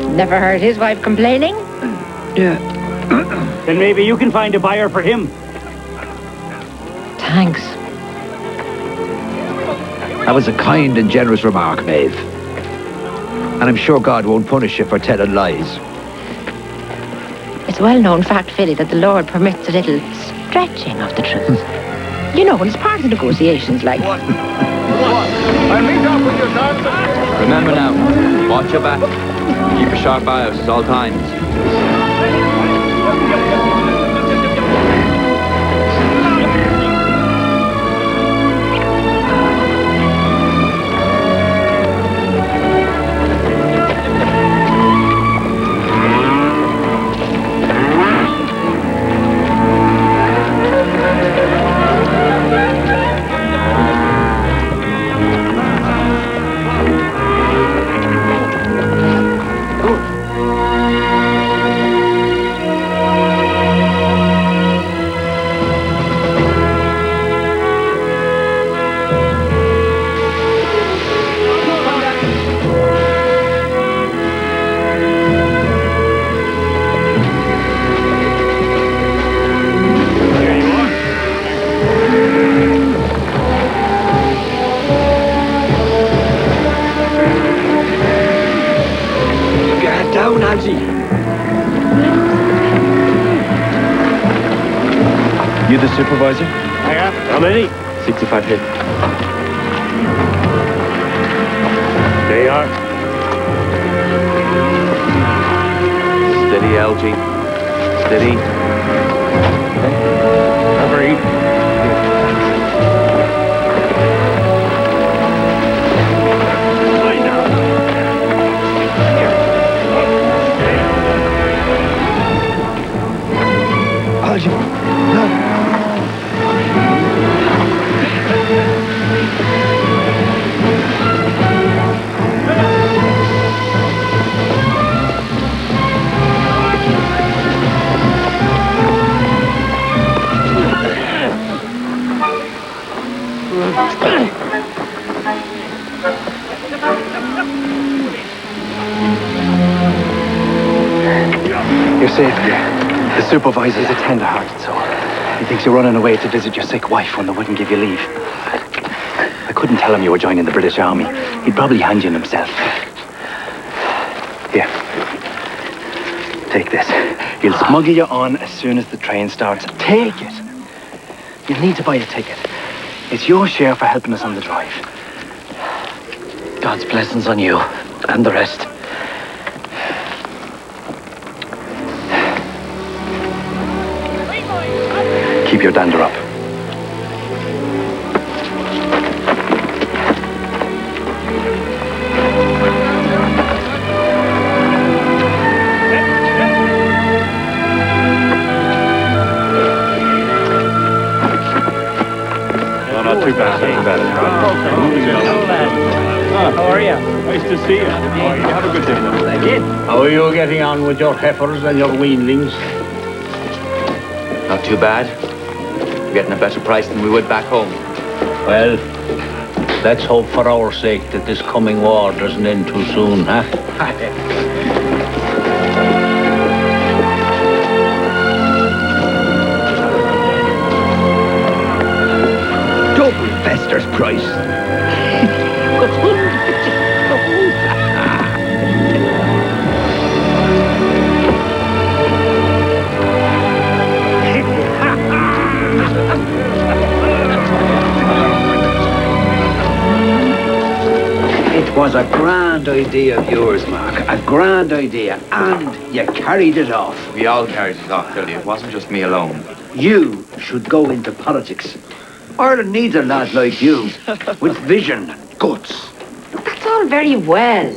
Speaker 4: Never heard his wife complaining.
Speaker 19: Yeah. Then maybe you can find a buyer for him.
Speaker 4: Thanks.
Speaker 9: That was a kind and generous remark, Maeve. And I'm sure God won't punish you for telling lies.
Speaker 4: It's a well-known fact, Philly, that the Lord permits a little stretching of the truth. You know, it's part of the negotiations, like.
Speaker 12: I'll meet up with you, son.
Speaker 2: Remember now, watch your back. Keep a sharp eye out at all times.
Speaker 5: Down, Algie.
Speaker 21: You the supervisor?
Speaker 11: I am. How many?
Speaker 21: 65 hit.
Speaker 11: They are.
Speaker 2: Steady, Algie. Steady.
Speaker 11: Agreed.
Speaker 5: Algie.
Speaker 21: You're safe here. The supervisor's a tender-hearted soul. He thinks you're running away to visit your sick wife when they wouldn't give you leave. I couldn't tell him you were joining the British Army. He'd probably hand you in himself. Here. Take this. He'll smuggle you on as soon as the train starts. Take it. You'll need to buy a ticket. It's your share for helping us on the drive.
Speaker 5: God's blessings on you and the rest.
Speaker 21: Keep your dander up.
Speaker 8: No, not too bad. Not too bad.
Speaker 3: How are you?
Speaker 8: Nice to see you. Have a good day.
Speaker 3: Thank you. How are you getting on with your heifers and your weanlings?
Speaker 2: Not too bad. We're getting a better price than we would back home.
Speaker 3: Well, let's hope for our sake that this coming war doesn't end too soon, huh?
Speaker 5: Double Fester's price.
Speaker 9: It was a grand idea of yours, Mark. A grand idea. And you carried it off.
Speaker 2: We all carried it off, Billy. It wasn't just me alone.
Speaker 9: You should go into politics. Ireland needs a lad like you, with vision and guts.
Speaker 4: That's all very well.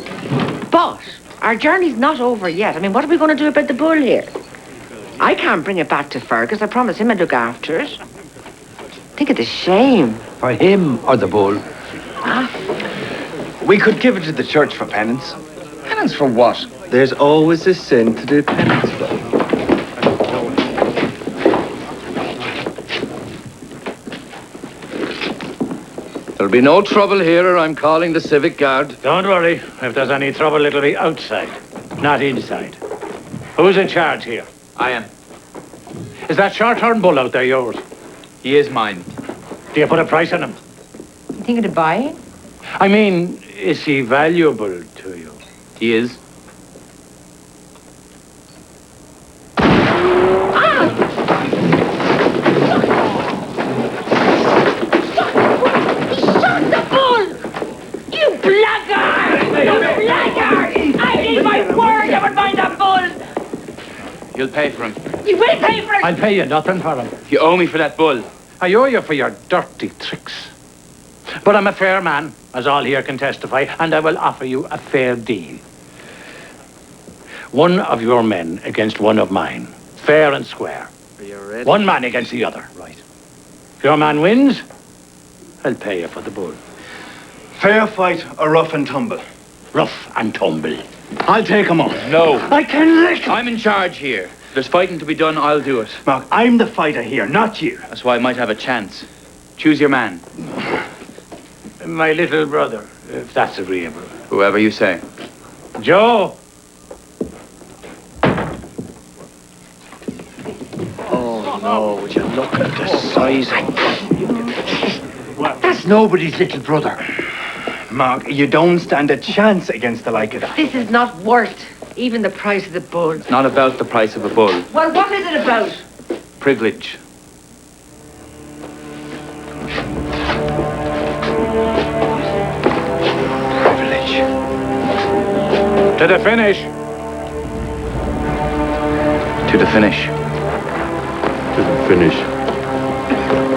Speaker 4: But our journey's not over yet. I mean, what are we going to do about the bull here? I can't bring it back to Fergus. I promised him I'd look after it. Think of the shame.
Speaker 9: For him or the bull?
Speaker 4: Huh?
Speaker 21: We could give it to the church for penance.
Speaker 1: Penance for what?
Speaker 21: There's always a sin to do penance for.
Speaker 1: There'll be no trouble here, or I'm calling the Civic Guard.
Speaker 3: Don't worry. If there's any trouble, it'll be outside, not inside. Who's in charge here?
Speaker 2: I am.
Speaker 3: Is that short-horn bull out there yours?
Speaker 2: He is mine.
Speaker 3: Do you put a price on him?
Speaker 4: You thinking of buying?
Speaker 3: I mean, is he valuable to you?
Speaker 2: He is. You'll pay for him.
Speaker 13: You will pay for it!
Speaker 3: I'll pay you nothing for him.
Speaker 2: You owe me for that bull.
Speaker 3: I owe you for your dirty tricks. But I'm a fair man, as all here can testify, and I will offer you a fair deal. One of your men against one of mine. Fair and square.
Speaker 5: Are you ready?
Speaker 3: One man against the other.
Speaker 5: Right.
Speaker 3: If your man wins, I'll pay you for the bull.
Speaker 21: Fair fight or rough and tumble?
Speaker 3: Rough and tumble. I'll take him on.
Speaker 2: No.
Speaker 3: I can lick him.
Speaker 2: I'm in charge here. If there's fighting to be done, I'll do it.
Speaker 21: Mark, I'm the fighter here, not you.
Speaker 2: That's why I might have a chance. Choose your man.
Speaker 3: My little brother, if that's agreeable.
Speaker 2: Whoever you say.
Speaker 3: Joe!
Speaker 5: Oh, no, would you look at the size of That's nobody's little brother.
Speaker 21: Mark, you don't stand a chance against the like of that.
Speaker 4: This is not worth
Speaker 17: Even the price of the bull.
Speaker 2: It's not about the price of a bull.
Speaker 17: Well, what is it about?
Speaker 2: Privilege.
Speaker 3: To the finish.
Speaker 2: To the finish.
Speaker 3: To the finish.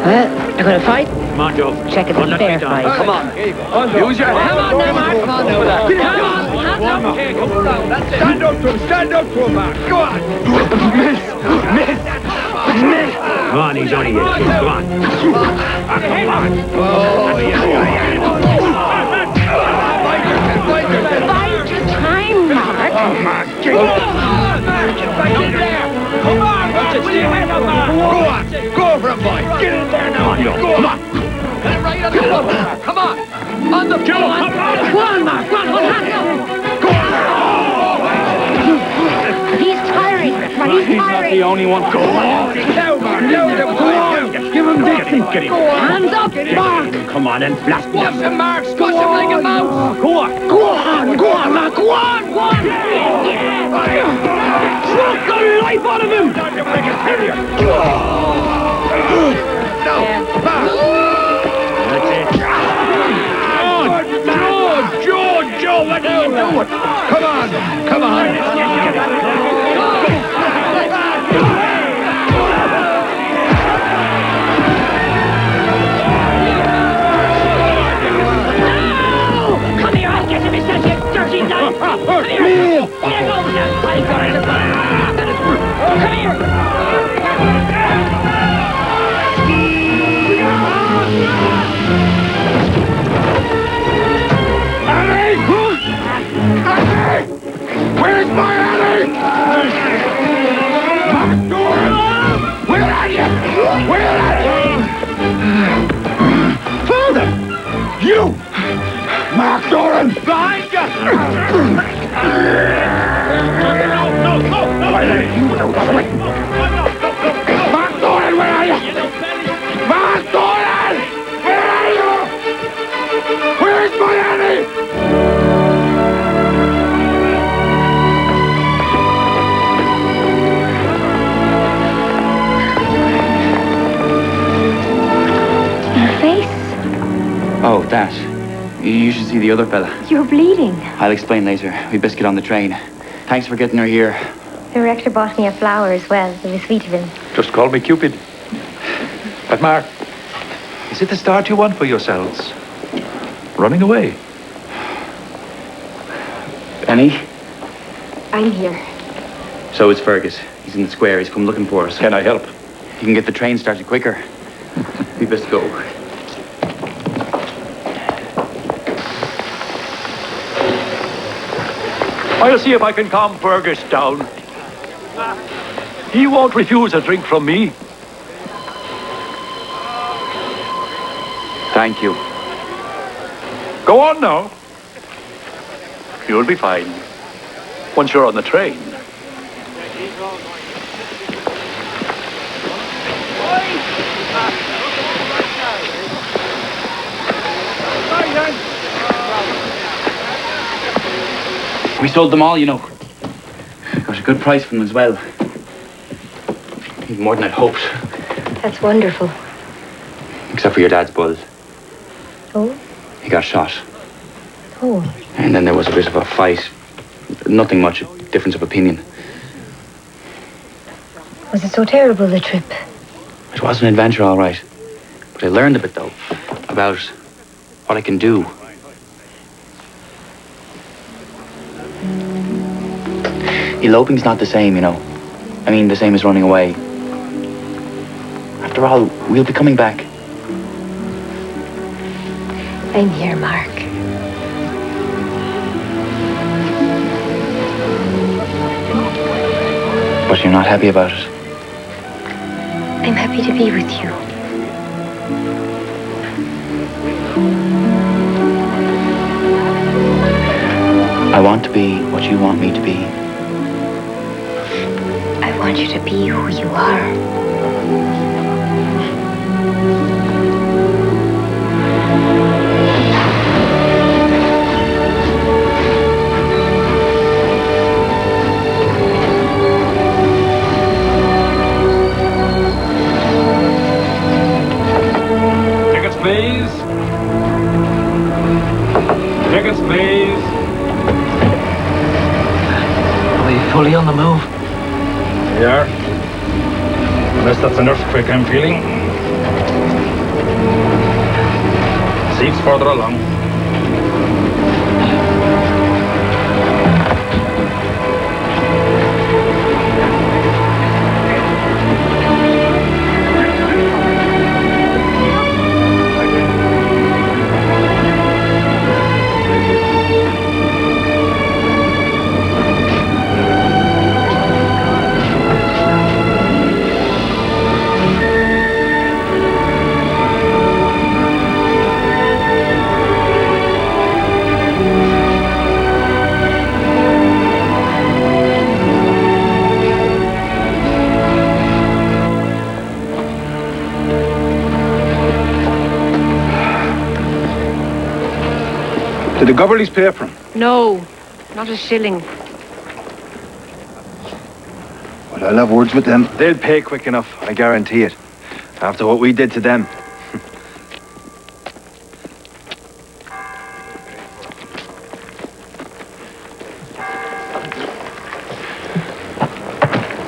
Speaker 17: Well, you're going to fight?
Speaker 3: Come on, Joe.
Speaker 17: Check it's a fair fight.
Speaker 3: Come on.
Speaker 2: Use your head.
Speaker 17: Come on now, Mark. Come on now. Come on. Hands up.
Speaker 12: Okay, come around. That's it. Stand up to him. Stand up to him, Mark. Go on.
Speaker 3: Miss. Come on, he's only 8 feet. Come on. Come on.
Speaker 12: Oh, yeah.
Speaker 17: Bide your time, Mark.
Speaker 12: Oh, Mark. Come on. Back in there. Come on, Mark. Will you wait up, Mark? Go on. Go for it, boy. Get in there now. Go on. Get right on the floor, Mark. Come on. On the floor.
Speaker 17: Go on, Mark. Go on. Hands up. Go on. He's tiring. He's tiring.
Speaker 3: He's not the only one. Go on.
Speaker 12: Now, Mark. Now, go on.
Speaker 3: Give him that. Get him.
Speaker 17: Hands up, Mark.
Speaker 3: Come on and blast
Speaker 12: Squash him, Mark. Squash him like a mouse.
Speaker 3: Go on.
Speaker 17: Go on, Mark. Go on.
Speaker 3: Smoke the life out of him.
Speaker 12: Joe, what are you doing? Come on.
Speaker 17: Come here, I'll get him, Mr. Dirty knife! Come here! Here goes now! I got it! Come here!
Speaker 12: Annie! Annie! Where's my Annie? Mark Doran! Where are you? Where are you? Father! You! Mark Doran! Behind you! No! Mark Doran, where are you? Mark Doran! Where are you? Where's my Annie?
Speaker 25: Your face?
Speaker 2: Oh, that. You should see the other fella.
Speaker 25: You're bleeding.
Speaker 2: I'll explain later. We best get on the train. Thanks for getting her here.
Speaker 25: The rector bought me a flower as well. It was sweet of him.
Speaker 8: Just call me Cupid. But Mark, is it the start you want for yourselves? Running away?
Speaker 2: Annie?
Speaker 25: I'm here.
Speaker 2: So is Fergus. He's in the square. He's come looking for us.
Speaker 8: Can I help?
Speaker 2: You can get the train started quicker. We best go.
Speaker 12: I'll see if I can calm Fergus down. He won't refuse a drink from me.
Speaker 2: Thank you.
Speaker 12: Go on now. You'll be fine. Once you're on the train.
Speaker 2: We sold them all, you know. Got a good price from them as well. Even more than I'd hoped.
Speaker 25: That's wonderful.
Speaker 2: Except for your dad's bull.
Speaker 25: Oh?
Speaker 2: He got shot.
Speaker 25: Oh.
Speaker 2: And then there was a bit of a fight. Nothing much, a difference of opinion.
Speaker 25: Was it so terrible, the trip?
Speaker 2: It was an adventure, all right. But I learned a bit, though, about what I can do. Eloping's not the same, you know. I mean, the same as running away. After all, we'll be coming back.
Speaker 25: I'm here, Mark.
Speaker 2: But you're not happy about it.
Speaker 25: I'm happy to be with you.
Speaker 2: I want to be what you want me to be.
Speaker 25: I want you to be who you are.
Speaker 12: Tickets, please.
Speaker 5: Are we fully on the move?
Speaker 12: We are. Unless that's an earthquake I'm feeling. Seats further along.
Speaker 3: Did the Goverleys pay for him?
Speaker 4: No, not a shilling.
Speaker 21: Well, I'll have words with them. They'll pay quick enough, I guarantee it. After what we did to them.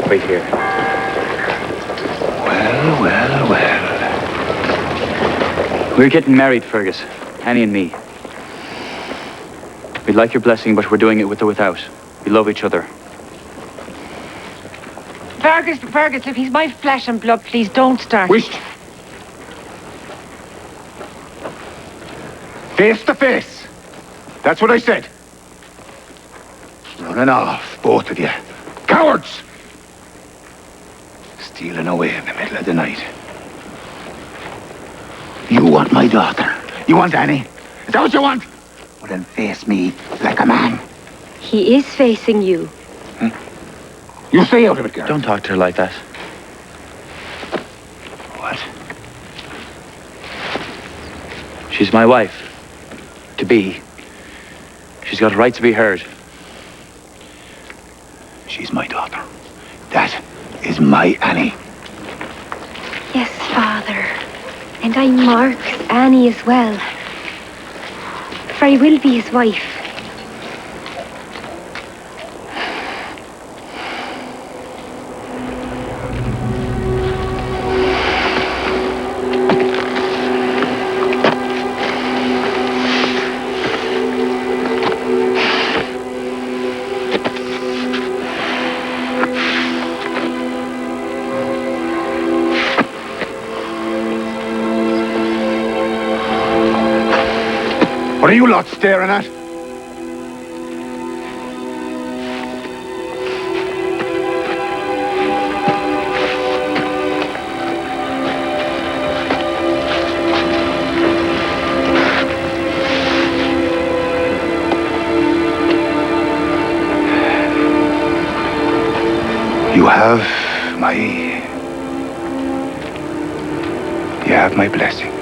Speaker 2: Wait here.
Speaker 21: Well, well, well.
Speaker 2: We're getting married, Fergus. Annie and me. We'd like your blessing, but we're doing it with or without. We love each other.
Speaker 4: Fergus, if he's my flesh and blood, please don't start.
Speaker 3: Wisht. Face to face. That's what I said. Running off, both of you. Cowards! Stealing away in the middle of the night. You want my daughter? You want Annie? Is that what you want? Well, then face me like a man.
Speaker 25: He is facing you.
Speaker 3: You stay out of it, girl.
Speaker 2: Don't talk to her like that.
Speaker 3: What?
Speaker 2: She's my wife. To be. She's got a right to be heard.
Speaker 3: She's my daughter. That is my Annie.
Speaker 25: Yes, Father. And I'm Mark's Annie as well. For I will be his wife.
Speaker 3: What are you lot staring at? You have my blessing.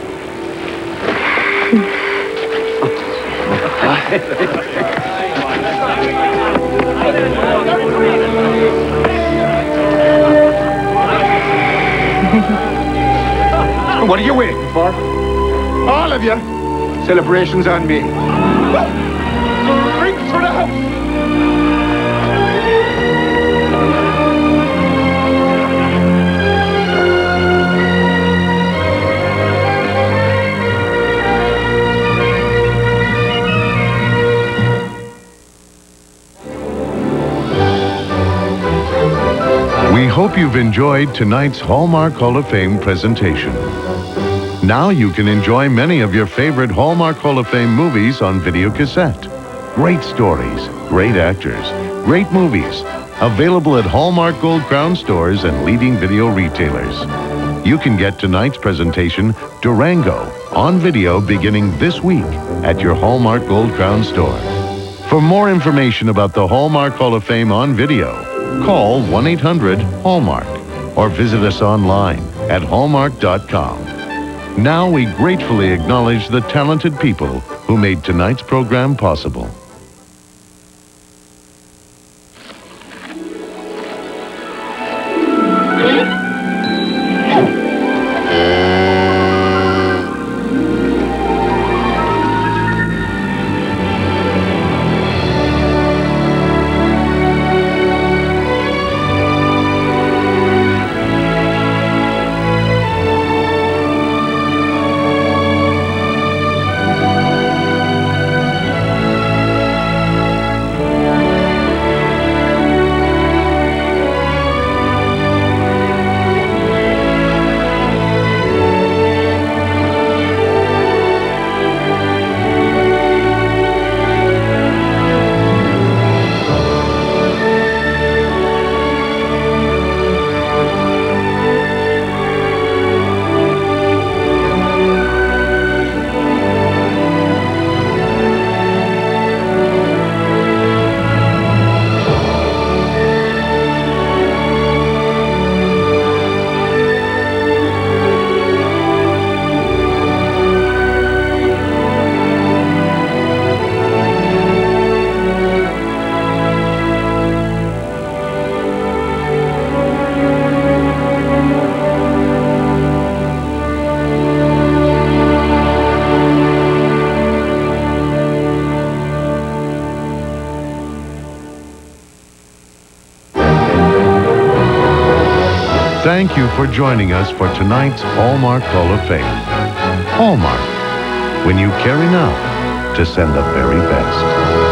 Speaker 3: What are you waiting for? All of you. Celebrations on me. Drinks for the house.
Speaker 7: We hope you've enjoyed tonight's Hallmark Hall of Fame presentation. Now you can enjoy many of your favorite Hallmark Hall of Fame movies on video cassette. Great stories, great actors, great movies. Available at Hallmark Gold Crown stores and leading video retailers. You can get tonight's presentation, Durango, on video beginning this week at your Hallmark Gold Crown store. For more information about the Hallmark Hall of Fame on video, call 1-800-HALLMARK or visit us online at hallmark.com. Now we gratefully acknowledge the talented people who made tonight's program possible. Thank you for joining us for tonight's Hallmark Hall of Fame. Hallmark, when you care enough to send the very best.